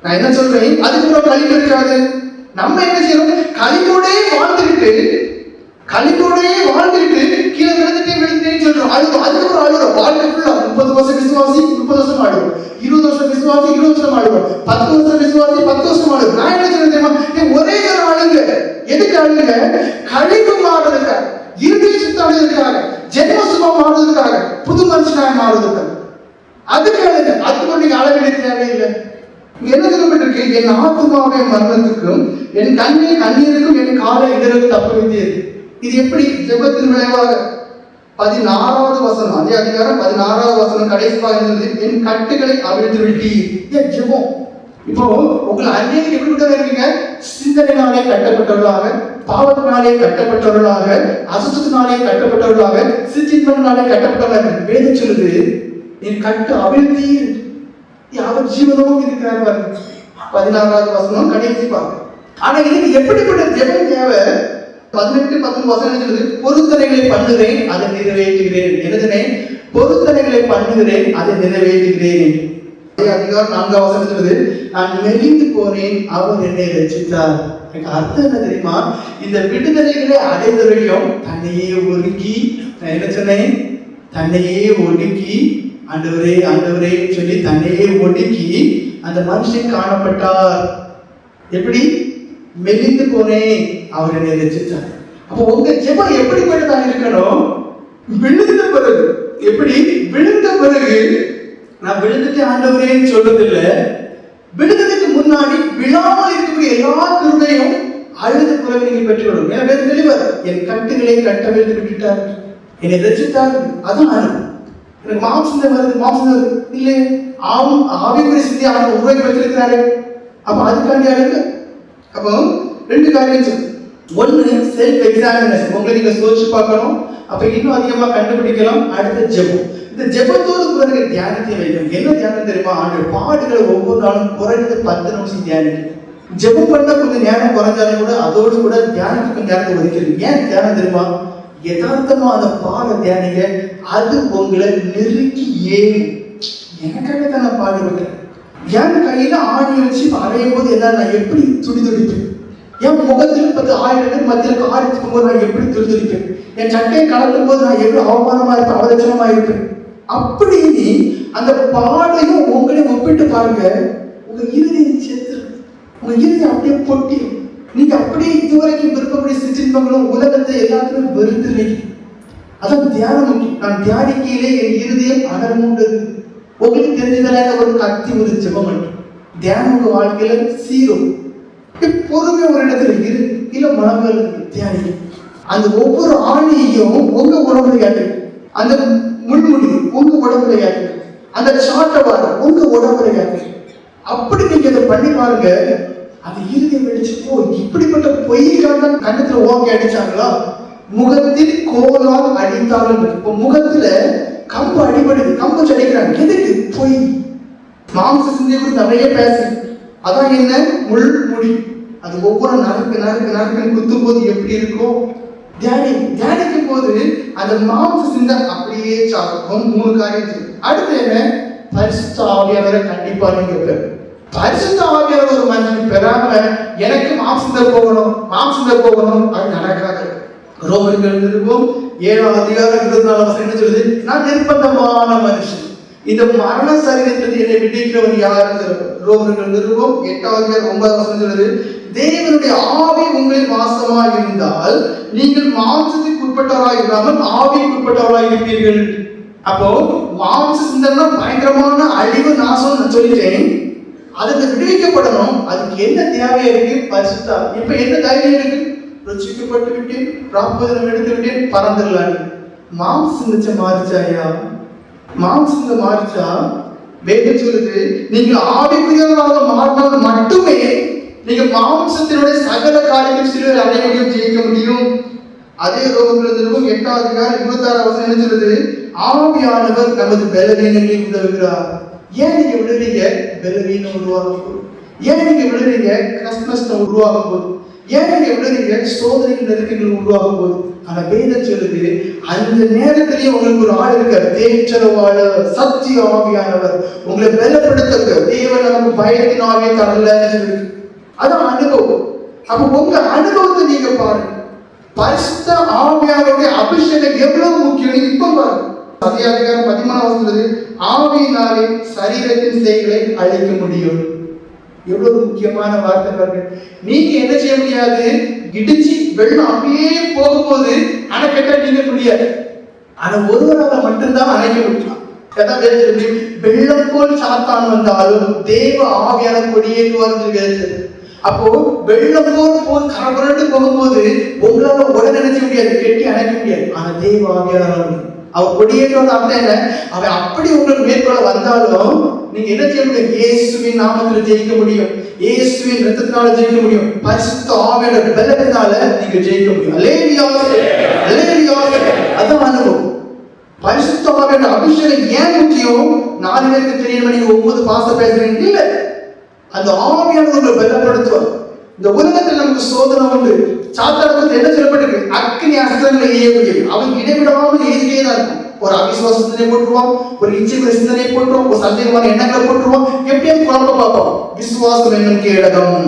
நான் என்ன சொல்றேன், அதுக்கு ஒரு கழிவு இருக்காது. நம்ம என்ன செய்யறோம்? கழிவோடே வாழ்ந்துட்டு கீழே விழுந்துட்டேன்னு சொல்றோம். அதுக்கு ஒரு அழுகிறோம். வாழ்க்கை ஃபுல்லா 30 வருஷம் விசுவாசி 30 வருஷம் ஆடுவோம், 20 வருஷம் விசுவாசி 20 வருஷம் ஆடுவோம், 10 வருஷம் விசுவாசி 10 வருஷம் ஆடுவோம். நான் என்ன சொல்றேன் தெரியுமா? ஒரே ஒரு அழுங்க. எதுக்கு அழுங்க? கழிவு மாறுறதுக்காக, இறுதி சுத்தாடுறதுக்காக, ஜென்ம சுபம் மாறுறதுக்காக, புது மனுஷனாக மாறுறதுக்காக. அதுக்கு அழுங்க. அதுக்கு நீங்க அளவிட தேவையில்லை. என்ன சொல்லப்பட்டிருக்கு? என் ஆத்மாவை மரணத்துக்கும் என் கண்ணை கண்ணீருக்கும் என் காலை இடருக்கு தப்பு வைத்தது. இது எப்படி? ஜெபத்தின் விளைவாக 16வது வசனம், அதே அதிகாரம் 16வது வசனம் கடைசி பாருங்க, என் கட்டுகளை அவிழ்த்து விட்டீர். ஜெபம். இப்போ உங்களை அந்நியருக்கு எப்படி விட்டு இருக்கீங்க? சிந்தனையினாலே கட்டப்பட்டவர்களாக, பாவத்தினாலே கட்டப்பட்டவர்களாக, அசுத்தத்தினாலே கட்டப்பட்டவர்களாக, சிற்றின்பத்தினாலே கட்டப்பட்டவர்களாக. வேதம் சொல்லுது, என் கட்டு அவிழ்த்தீர். அவர் ஜீவனமும் இருக்கிறார். 16வது வசனம் கடைசி பாருங்க. ஆனா இதுக்கு எப்படிப்பட்ட ஜெபம் தேவை? 18, 19 வசனம் சொல்லுது, பொருத்தனைகளை பண்ணுகிறேன் அதை நிறைவேற்றுகிறேன். என்னதுனே? பொருத்தனைகளை பண்ணுகிறேன் அதை நிறைவேற்றுகிறேன். அதிகாரம் 4வது வசனம் சொல்லுது, நான் மெலிந்து போனேன் அவர் என்னை ரட்சித்தார். அர்த்தம் என்ன தெரியுமா? இந்த விடுதலைகளை அடைந்தவரையும் தன்னையே ஒடுக்கி, நான் என்ன சொன்னேன்? தன்னையே ஒடுக்கி, ஆண்டவரே ஆண்டவரே சொல்லி தன்னையே ஒடுக்கி அந்த மனுஷன் காணப்பட்டார். எப்படி? மெலிந்து போனேன் அவர் என்னை ரட்சித்தார். அப்போ உங்க ஜெபம் எப்படிப்பட்டதா இருக்கணும்? விழுந்த பிறகு. எப்படி? விழுந்த பிறகு நான் விழுந்துட்டு ஆண்டவரேன்னு சொல்றது இல்லை. விழுந்ததுக்கு முன்னாடி விழாமல் இருக்கக்கூடிய எல்லா கிருபையும் அழுத பிறகு நீங்க பெற்றுவிடும். எனவே தெளிவார், என் கட்டுகளை கட்டவிழ்த்து விட்டுட்டார், என்னை ரட்சித்தார். அதான் அனுபவம். எனக்கு மாம்சம் வருது இல்லை, ஆவிக்குரிய சிந்தி அவன் உருவாக்கி வச்சிருக்கிறாரு. அப்ப அதுக்காண்டி அழுங்க. அப்போ 2 காரியம் சொல்லு. ஒன்னு செல்ஃப் எக்ஸாமினேஷன், உங்களை நீங்க சோதிச்சு பார்க்கணும். அப்ப இன்னும் அதிகமா கண்டுபிடிக்கலாம். அடுத்த ஜெபம். இந்த ஜெபத்தோடு கூட நீங்க தியானத்தை வைக்கணும். என்ன தியானம் தெரியுமா? ஆண்டு பாடுகளை ஒவ்வொரு நாளும் குறைஞ்சது 10 நிமிஷம் தியானிக்கணும். ஜெபம் பண்ண கொஞ்சம் நேரம் குறைஞ்சாலும் கூட அதோடு கூட தியானத்துக்கு நேரத்தை ஒதுக்கிறது. ஏன் தியானம் தெரியுமா? யதார்த்தமா அந்த பாட தியானிங்க, அது உங்களை நெருக்கி ஏறும். எனக்காக தான் நான் பாடுபட்டேன். என் கையில ஆணி வச்சு அறையும் போது என்ன, நான் எப்படி துடிதுடிப்பேன். என் முகத்தில் 10,000 பேர் மத்தியில் ஆடிக்கும் போது நான் எப்படி துடிதுடிப்பேன். என் சட்டையை கலக்கும் போது நான் எப்படி அவமானமா இருப்பேன், அவலட்சணமா இருப்பேன். அப்படி அந்த பாடையும் உங்களையும் ஒப்பிட்டு பாருங்க, உங்க இறுதியை சேர்த்து, உங்க இறுதி அப்படியே பொட்டியும். நீங்க அப்படியே இதுவரைக்கும் விருப்பப்படி சிற்றின்பங்களும் உலகத்தை எல்லாத்தையும் வெறுத்துறீங்க. அதான் தியானம் முக்கியம். நான் தியானிக்கையிலே என் இருதயம் அடர்மூண்டது. உங்களுக்கு தெரிஞ்சதெல்லாம் ஒரு கத்தி ஒரு ஜெபம் பண்ணும். தியானம் உங்க வாழ்க்கையில சீரும். பொறுமை ஒரு இடத்துல இரு, இல்ல மனங்கள் தியானிக்கும். அந்த ஒவ்வொரு ஆணியையும் உங்க உடம்புல யாரு, அந்த முள்முடி உங்க உடம்புல யாரு, அந்த சாட்டவார உங்க உடம்புல யாரு. அப்படி நீங்க அதை பண்ணி பாருங்க. அது இறுதியை வெடிச்சு போ. இப்படிப்பட்ட பொய்க்காக கண்ணத்துல ஓங்கி அடிச்சாங்களா? முகத்தில் கோலால் அடித்தாலும். இப்போ முகத்துல கம்பு அடிபடுது, கம்பு அடிக்கிறாங்க. எதுக்கு? பொய். மாம்ச சிந்தை குறித்து நிறைய பேசு. அதான் என்ன? முள்முடி. அது ஒவ்வொரு நறுக்கு குத்தும் போது எப்படி இருக்கும்? தியானிக்கும் போது அந்த மாம்ச சிந்தை அப்படியே சாப்பிடும். 3 காரியம். அடுத்து என்ன? பரிசுத்த ஆவியானவரை கண்டிப்பா நீங்க பரிசுத்த ஆவியானவர் ஒரு மனுஷன் பெறாம எனக்கு மாம்சம் போகணும் அது நடக்காது. ரோமர்கள் நிருபம் 7ஆம் அதிகாரம் 24ஆம் வசனம் என்ன சொல்லுது? நான் நிர்பந்தமான மனுஷன், இந்த மரண சரீரத்திலிருந்து என்னை விடுவிக்கிறவன் யாருன்னு சொல்லுது. ரோமர்கள் நிருபம் 8ஆம் அதிகாரம் 9ஆம் வசனம் சொல்லுது, தேவனுடைய ஆவி உங்களில் வாசமாக இருந்தால் நீங்கள் மாம்சத்துக்கு உட்பட்டவராய் இல்லாமல் ஆவிக்கு உட்பட்டவராய் இருப்பீர்கள். அப்போ மாம்ச சிந்தனை பயங்கரமான அழிவு நாசம் நான் சொல்லிட்டேன். அதுக்கு விடுவிக்கப்படணும். அதுக்கு என்ன தேவையா இருக்கு? பரிசுத்தா. இப்ப என்ன தைரியம் இருக்கு? ரட்சிக்கப்பட்டு விட்டேன், பிராபதனம் எடுத்து விட்டேன், பறந்துடலாம். மாம்சம் மாறிச்சாயா? மாம்சம் மாறிச்சா வேதம் சொல்லுது, நீங்க ஆவிக்குரியவராக மாறினால் மட்டுமே நீங்க மாம்சத்தினுடைய சகல காரியங்கள் சிலுவையில் அடைய முடியும், ஜெயிக்க முடியும். அதே ரோமர்கள் 8ஆம் அதிகாரம் 26ஆம் வசனம் என்ன சொல்லுது? ஆவியானவர் நமது பலவீனங்களில் உதவுகிறார். ஏன் நீங்க விடுறீங்க? பலவீனம் உருவாகும் போது. ஏன் நீங்க விடுறீங்க? கஷ்டம் உருவாகும் போது. ஏன் நீங்க விடுறீங்க? சோதனைகள் நெருக்கங்கள் உருவாகும் போது. ஆனா வேதம் சொல்லுது, அந்த நேரத்திலேயே உங்களுக்கு ஒரு ஆள் இருக்க, தேற்றரவாளர், சத்திய ஆவியானவர் உங்களை பலப்படுத்த. தேவன் நமக்கு பயத்தின் ஆவியை தரலன்னு சொல்லி, அதான் அனுபவம். அப்ப உங்க அனுபவத்தை நீங்க பாருங்க. பரிசுத்த ஆவியானவருடைய அபிஷேகம் எவ்வளவு முக்கியம் இப்ப பாருங்க. அதே அதிகாரம் 13ஆம் வசனம், ஆவியினாலே சரீரத்தின் செயல்களை அழிக்க முடியும். எவ்வளவு முக்கியமான வார்த்தை பாருங்க. நீங்க என்ன செய்ய முடியாது? இடிச்சு வெள்ளம் அப்படியே போகும்போது அணைக்கட்ட நீங்க முடியாது. ஆனா ஒருவரால மட்டும்தான் அணைக்க முடியும். வெள்ளம் போல் சாத்தான் வந்தாலும் தேவ ஆவியான கொடியேற்றுவார். அப்போ வெள்ளம் போல் கரபுரட்டு போகும்போது உங்களால உடனே நினைச்ச முடியாது, கெட்டி அணைக்க முடியாது. ஆனா தேவ ஆவியான அவர் கொடியேற்ற அர்த்தம் என்ன? அவன் அப்படி உங்களுக்கு மேற்கொள்ள வந்தாலும் நீங்க என்ன செய்ய முடியும்? இயேசுவின் நாமத்தில் ஜெயிக்க முடியும், இயேசுவின் ரத்தத்தினால ஜெயிக்க முடியும், பரிசுத்த ஆவியானவருடைய பலத்தினால நீங்க ஜெயிக்க முடியும். அல்லேலூயா, அல்லேலூயா. அதான் அனுபவம். பரிசுத்த ஆவியானவருடைய அபிஷேகம் ஏன் முக்கியம்? 4 பேருக்கு தெரியணும் நீங்க 9 பாச பேசுறீங்க இல்ல, அந்த ஆவியானவரை பலப்படுத்துவார். இந்த உலகத்தில் நமக்கு சோதனை உண்டு. சாத்தானுக்கு என்ன சொல்லப்பட்டிருக்கு? அக்னி அஸ்திரங்களை எய்ய முடியும். அவன் இடைவிடாமல் எய்திட்டே தான் இருக்கும். ஒரு அவிசுவாச சிந்தனை போட்டுருவான், ஒரு இச்சைக்குரிய சிந்தனை போட்டுருவான், ஒரு சந்தேகமான எண்ணங்களை போட்டுருவான், எப்படியும் குழப்ப பார்ப்போம். விசுவாசம் என்னும் கேடகம்.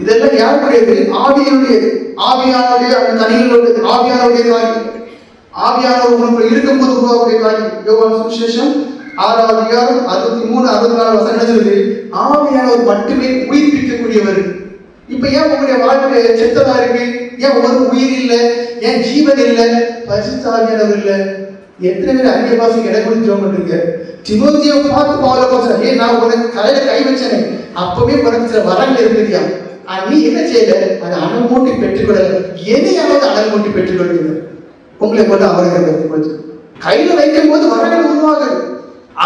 இதெல்லாம் யாருடையது? ஆவியானுடையது. ஆவியானுடைய அந்த தனிகளுடைய ஆவியானுடைய காரியம். ஆவியானவர் உங்களுக்கு இருக்கும்போது உருவாக்குடைய காரியம். யோவான் சுவிசேஷம் 6ஆம் அதிகாரம் 63 64 வசனம் சொல்லுது, ஆவியானவர் மட்டுமே உயிர்ப்பிக்கக்கூடியவர். இப்ப ஏன் உங்களுடைய வாழ்க்கை செத்ததா இருக்கு? ஏன் ஒரு உயிர் இல்ல? ஏன் ஜீவன் இல்ல? பரிசுத்த ஆவியானவர் இல்ல. எத்தனை பேர் அந்நிய பாஷைக்கு இடம் கொடுத்து ஜெபம் பண்றீங்க? தீமோத்தேயை பார்த்து பவுல் சொல்றார், ஏன் நான் உனக்கு தலையில கை வச்சேனே, அப்பவே உனக்கு சில வரங்கள் இருக்குதியா, நீ என்ன செய்யல? அதை அனல்மூட்டி பெற்றுக்கொள்ளல. எதையாவது அனல்மூட்டி பெற்றுக்கொள்ளுங்க. உங்களை கொண்டு அவர்கள் கையில வைக்கும் போது வரங்கள் உருவாகுது.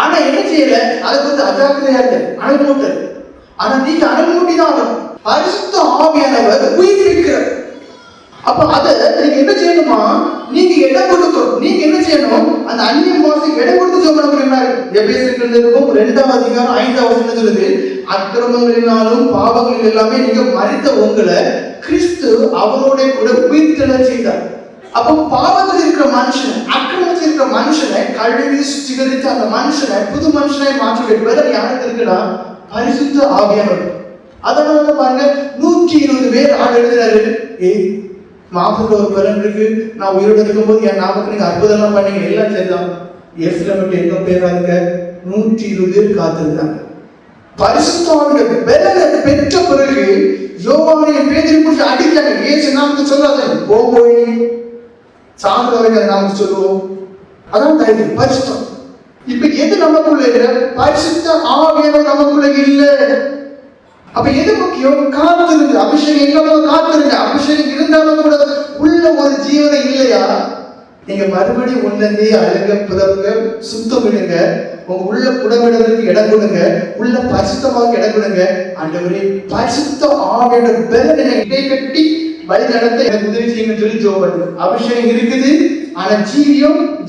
ஆனா என்ன செய்யல? அதை கொஞ்சம் அஜாக்கிரதையா இருக்க, அனல்மூட்டு. ஆனா நீங்க அனல்மூட்டி தான் ஆகணும். பரிசுத்த ஆவியானவர் உயிர்ப்பிக்கிறார். அப்ப அதை நீங்க என்ன செய்யணுமா? நீங்க இடம் கொடுக்கணும். நீங்க என்ன செய்யணும்? அந்த அந்நிய பாஷைக்கு இடம் கொடுத்து ஜெபம் பண்ண. எபேசியர்கள் 2ஆம் அதிகாரம் 5ஆம் வசனம் சொல்லுது, அக்கிரமங்களினாலும் பாவங்கள் எல்லாமே நீங்க மரித்த உங்களை கிறிஸ்து அவரோட கூட உயிர்த்தெழச் செய்தார். அப்போ பாவத்தில் இருக்கிற மனுஷன், அக்கிரமத்தில் இருக்கிற மனுஷனை கழுவி சுத்திகரித்து அந்த மனுஷனை புது மனுஷனை மாற்றி வேலை யாருக்கு இருக்குன்னா பரிசுத்த ஆவியானவர். அதனால பாருங்க 120 பேர் ஆள் எழுதுறாரு. மாசத்துல ஒரு பலன் இருக்கு, நான் உயிரோடு இருக்கும் போது என் நாமத்துக்கு நீங்க அற்புதம் எல்லாம் பண்ணீங்க, எல்லாம் சேர்ந்தான். எஸ்ல மட்டும் எங்க பேராங்க 120 பேர் காத்திருந்தாங்க. பரிசுத்தவானுடைய பலனை பெற்ற பிறகு யோவானை பேதுரு பிடிச்சு அடிக்கிறாங்க. ஏசு நாமத்தை சொல்லாத, போய் சாந்தவர்கள் நாமத்தை சொல்லுவோம். அதான் தைரியம், பரிசுத்தம். இப்ப எது நமக்குள்ள இல்ல? பரிசுத்த ஆவியானவர் நமக்குள்ள இல்ல. அப்ப எது முக்கியம்? காத்திருங்க. அபிஷேகம் இல்லாம காத்திருங்க. அபிஷேகம் இருந்தாலும் கூட உள்ள ஒரு ஜீவனை இல்லையா? நீங்க மறுபடியும் உள்ளதே அழக புதவுங்க, சுத்தம் விடுங்க, உங்க உள்ள புடமிடுறதுக்கு இடம் கொடுங்க, உள்ள பரிசுத்தமாக இடம் கொடுங்க. ஆண்டவரே பரிசுத்த ஆவியோட பலனை இடை கட்டி வழி நடத்த எனக்கு உதவி செய்யுங்க சொல்லி ஜெபம். அபிஷேகம் இருக்குது, ஆனா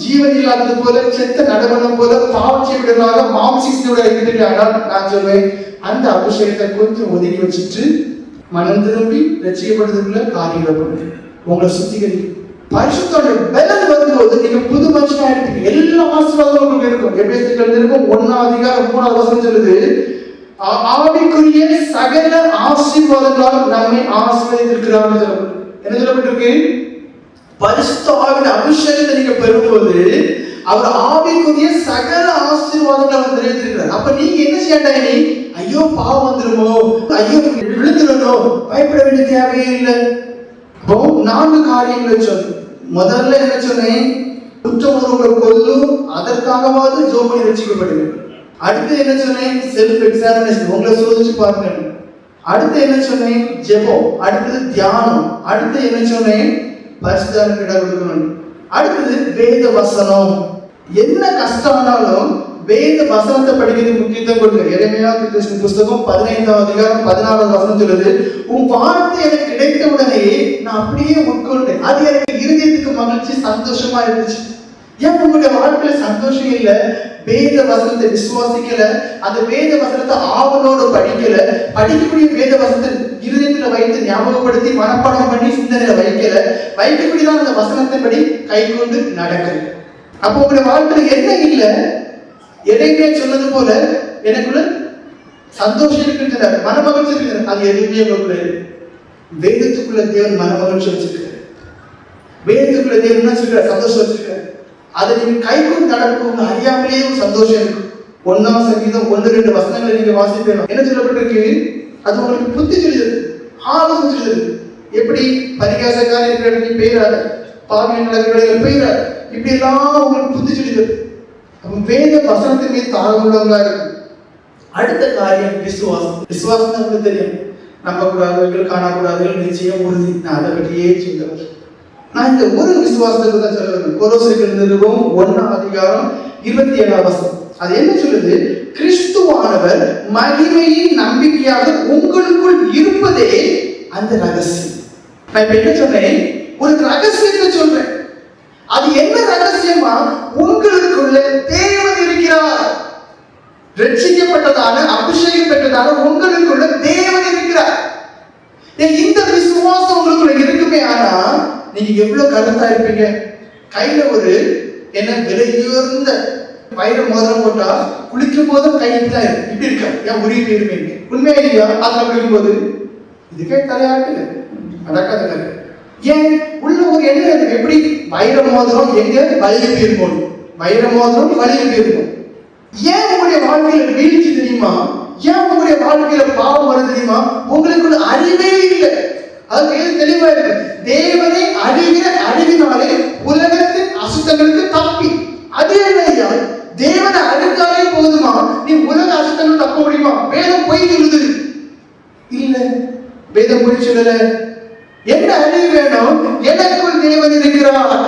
ஜீவன் இல்லாதது போல, செத்த நடவனம் போல, பாவம் செய்வதாக மாம்சியோட இருக்குது. ஆனால் நான் சொல்வேன், அந்த அபிஷேகத்தை கொஞ்சம் ஒதுக்கி வச்சுட்டு மனம் திரும்பி ரட்சிக்கப்படுறதுக்குள்ள காரியங்களை பண்ணுங்க. உங்களை சுத்திகரி. பரிசுத்தோட பலன் வரும்போது நீங்க புது மனுஷனா இருப்பீங்க. எல்லா ஆசீர்வாதமும் உங்களுக்கு இருக்கும். எபேசியர்கள் 1ஆம் அதிகாரம் 3ஆம் வசனம் சொல்லுது, ஆவிக்குரிய சகல ஆசீர்வாதங்களால் நம்மை ஆசீர்வதித்திருக்கிறார். என்ன சொல்லப்பட்டிருக்கு? பரிசுத்த ஆவியின் அபிஷேகத்தை நீங்க பெறும்போது அவர் ஆவிக்குரிய சகல ஆசீர்வாதங்களை அவர் நிறைவேற்றிருக்கிறார். அப்ப நீங்க என்ன செய்யாட்டாங்க? நீ ஐயோ பாவம் வந்துருமோ, ஐயோ விழுந்துடணும், பயப்பட வேண்டிய தேவையே இல்லை. அப்போ 4 காரியங்களை சொன்னேன். முதல்ல என்ன சொன்னேன்? குற்றமுறை கொல்லும், அதற்காகவாது ஜெபம் பண்ணி ரட்சிக்கப்படுங்க. அடுத்து என்ன சொன்னேன்? செல்ஃப் எக்ஸாமினேஷன், உங்களை சோதிச்சு பாருங்க. அடுத்து என்ன சொன்னேன்? ஜெபம். அடுத்தது தியானம். அடுத்து என்ன சொன்னேன்? பரிசுத்தாவிக்கு இடம் கொடுக்கணும். அடுத்தது வேத வசனம். என்ன கஷ்டம்னாலும் வேத வசனத்தை படிக்கிறதுக்கு முக்கியத்துவம் கொடுங்க. எரேமியா தீர்க்கதரிசி புத்தகம் 15ஆம் அதிகாரம் 16ஆம் வசனம் சொல்லுது, உன் வார்த்தை எனக்கு கிடைத்த உடனே நான் அப்படியே உட்கொண்டேன், அது எனக்கு இருதயத்துக்கு மகிழ்ச்சி, சந்தோஷமா இருந்துச்சு. ஏன் உங்களுடைய வாழ்க்கையில சந்தோஷம் இல்ல? வேத வசனத்தை விசுவாசிக்கல, அந்த வேத வசனத்தை ஆவலோடு படிக்கல, படிக்கக்கூடிய வேத வசனத்தை இருதயத்துல வைத்து ஞாபகப்படுத்தி மனப்பாடம் பண்ணி சிந்தனையில வைக்கக்கூடியதான் அந்த வசனத்தின்படி கை கொண்டு நடக்கல. அப்போ உங்களுடைய வாழ்க்கையில என்ன இல்ல? எதையுமே சொன்னது போல எனக்குள்ள சந்தோஷம் இருக்கின்றன, மன மகிழ்ச்சி இருக்கின்றன, அது எதுவுமே உங்களுக்கு வேதத்துக்குள்ள தேவன் மன மகிழ்ச்சி வச்சிருக்காரு. வேதத்துக்குள்ள தேவன் என்ன வச்சிருக்காரு? சந்தோஷம் வச்சிருக்காரு. அதை நீங்க கை கொண்டு நடக்கும் அறியாமலேயே ஒரு சந்தோஷம் இருக்கும். 1ஆம் சங்கீதம் 1-2 வசனங்களை நீங்க வாசிப்பேன். என்ன சொல்லப்பட்டிருக்கு? அது உங்களுக்கு புத்தி சொல்லுது, ஆலோசனை சொல்லுது. எப்படி பரிகாசக்காரர் இருக்கிற இடத்துல பெயராது, பாவியன் நடக்கிற இடத்துல பெயராது, இப்படி எல்லாம் உங்களுக்கு புத்தி சொல்லுது. வேத வசனத்தின் மீது தாழ்வுள்ளவங்களா இருக்கு. அடுத்த காரியம் விசுவாசம். விசுவாசம் நமக்கு தெரியும், நம்பக்கூடாதவர்கள், காணக்கூடாதவர்கள், நிச்சயம், உறுதி. நான் அதை பற்றியே சொல்லுவேன். நான் இந்த ஒரு விசுவாசத்தை தான் சொல்லுவேன். கொலோசியர் நிருபம் 1ஆம் அதிகாரம் 27ஆம் வசனம். அது என்ன சொல்லுது? கிறிஸ்துவானவர் மகிமையின் நம்பிக்கையாக உங்களுக்குள் இருப்பதே அந்த ரகசியம். நான் இப்ப என்ன சொன்னேன்? ஒரு ரகசியத்தை சொல்றேன். அது என்ன ரகசியமா? உங்களுக்குள்ள தேவன் இருக்கிறார். ரட்சிக்கப்பட்டதான, அபிஷேகம் பெற்றதான உங்களுக்குள்ள தேவன் இருக்கிறார். இந்த விசுவாசம் உங்களுக்குள்ள இருக்குமே, ஆனா நீங்க எவ்வளவு கருத்தா இருப்பீங்க. கையில ஒரு என்ன விலையுயர்ந்த வைர மோதிரம் போட்டா குளிக்கும் போதும் கை இப்படிதான் இருக்கு, இப்படி இருக்க, ஏன் உரிய போயிருப்பீங்க. உண்மையா இல்லையா? அதுல குளிக்கும் போது இதுக்கே தலையாட்டுல அடக்காத. ஏன் உள்ள ஒரு எண்ணம் இருக்கு. எப்படி வைர மோதிரம் எங்க வலிய போயிருக்கோம், வைர மோதிரம் வலிய போயிருக்கும். ஏன் உங்களுடைய வாழ்க்கையில வீழ்ச்சி தெரியுமா? ஏன் உங்களுடைய வாழ்க்கையில பாவம் வருது தெரியுமா? உங்களுக்குள்ள அறிவே இல்லை. அது தெளிவா இருக்கு. தேவனை அறிகிற அறிவினாலே உலகத்தின் அசுத்தங்களுக்கு தப்பி. அது என்ன? தேவனை அறிந்தாலே போதுமா? நீ உலக அசுத்தங்கள் தப்ப முடியுமா? வேதம் பொய் சொல்லுது இல்ல, வேதம் பொய் சொல்லல. என்ன அறிவு வேணும்? எனக்குள் தேவன் இருக்கிறார்.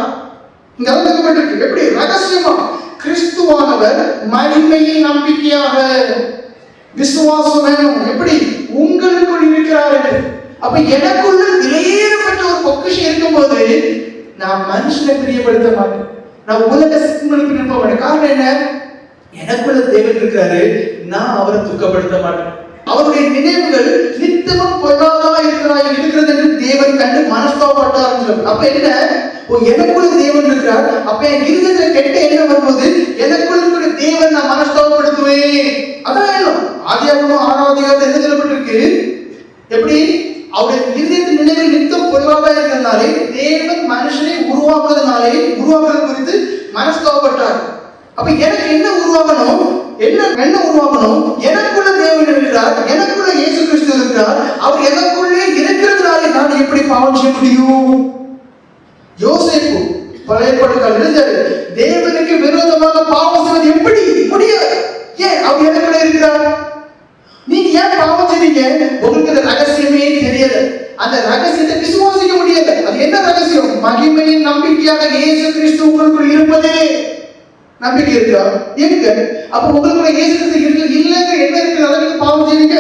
இங்க எழுதப்பட்டிருக்கு. எப்படி? ரகசியமா கிறிஸ்துவானவர் மகிமையின் நம்பிக்கையாக. விசுவாசம் வேணும். எப்படி? உங்களுக்குள் இருக்கிறார். அப்ப எனக்குள்ள விலையேறப்பட்ட ஒரு பொக்கிஷம் இருக்கும் போது நான் மனுஷனை பிரியப்படுத்த மாட்டேன், நான் உலக சிக்கலுக்கு நிற்ப மாட்டேன். காரணம் என்ன? எனக்குள்ள தேவன் இருக்கிறாரு, நான் அவரை துக்கப்படுத்த மாட்டேன். அவருடைய நினைவுகள் நித்தமும் பொல்லாதா இருக்கிறது என்று தேவன் கண்டு மனஸ்தாபப்பட்டார். அப்ப என்ன? எனக்குள்ள தேவன் இருக்கிறார். அப்ப என் இருதயத்துல கெட்ட எண்ணம் வரும்போது எனக்குள்ள இருக்கிற தேவன் நான் மனஸ்தாபப்படுத்துவேன். அதான் எண்ணம். ஆதியாகமம் 6ஆம் அதிகாரத்தில் என்ன சொல்லப்பட்டிருக்கு? எப்படி? அவருடைய இருதயத்தின் நிலையில் நித்தம் பொருளாக இருக்கிறதுனாலே தேவன் மனுஷனை உருவாக்குறது குறித்து மனஸ்தாபப்பட்டார். அப்ப எனக்கு என்ன உருவாகணும்? என்ன உருவாகணும்? எனக்குள்ள தேவன் இருக்கிறார், எனக்குள்ள இயேசு கிறிஸ்து இருக்கிறார். அவர் எனக்குள்ளே இருக்கிறதுனாலே நான் எப்படி பாவம் செய்ய முடியும்? யோசேப்பு பழைய ஏற்பாட்டுல எழுதாரு, தேவனுக்கு விரோதமாக பாவம் செய்வது எப்படி முடியாது? ஏன்? அவர் எனக்குள்ள இருக்கிறார். நீங்க ஏன் பாவம் செய்றீங்க? உங்களுக்கு அந்த ரகசியமே தெரியல. அந்த ரகசியத்தை விசுவாசிக்க முடியல. அது என்ன ரகசியம்? மகிமையின் நம்பிக்கையாக இயேசு கிறிஸ்து உங்களுக்குள் இருப்பதே. நம்பிக்கை இருக்கா? எங்க? அப்ப உங்களுக்குள்ள இயேசு கிறிஸ்து இல்லங்க என்ன இருக்கு? அதை நீங்க பாவம் செய்றீங்க.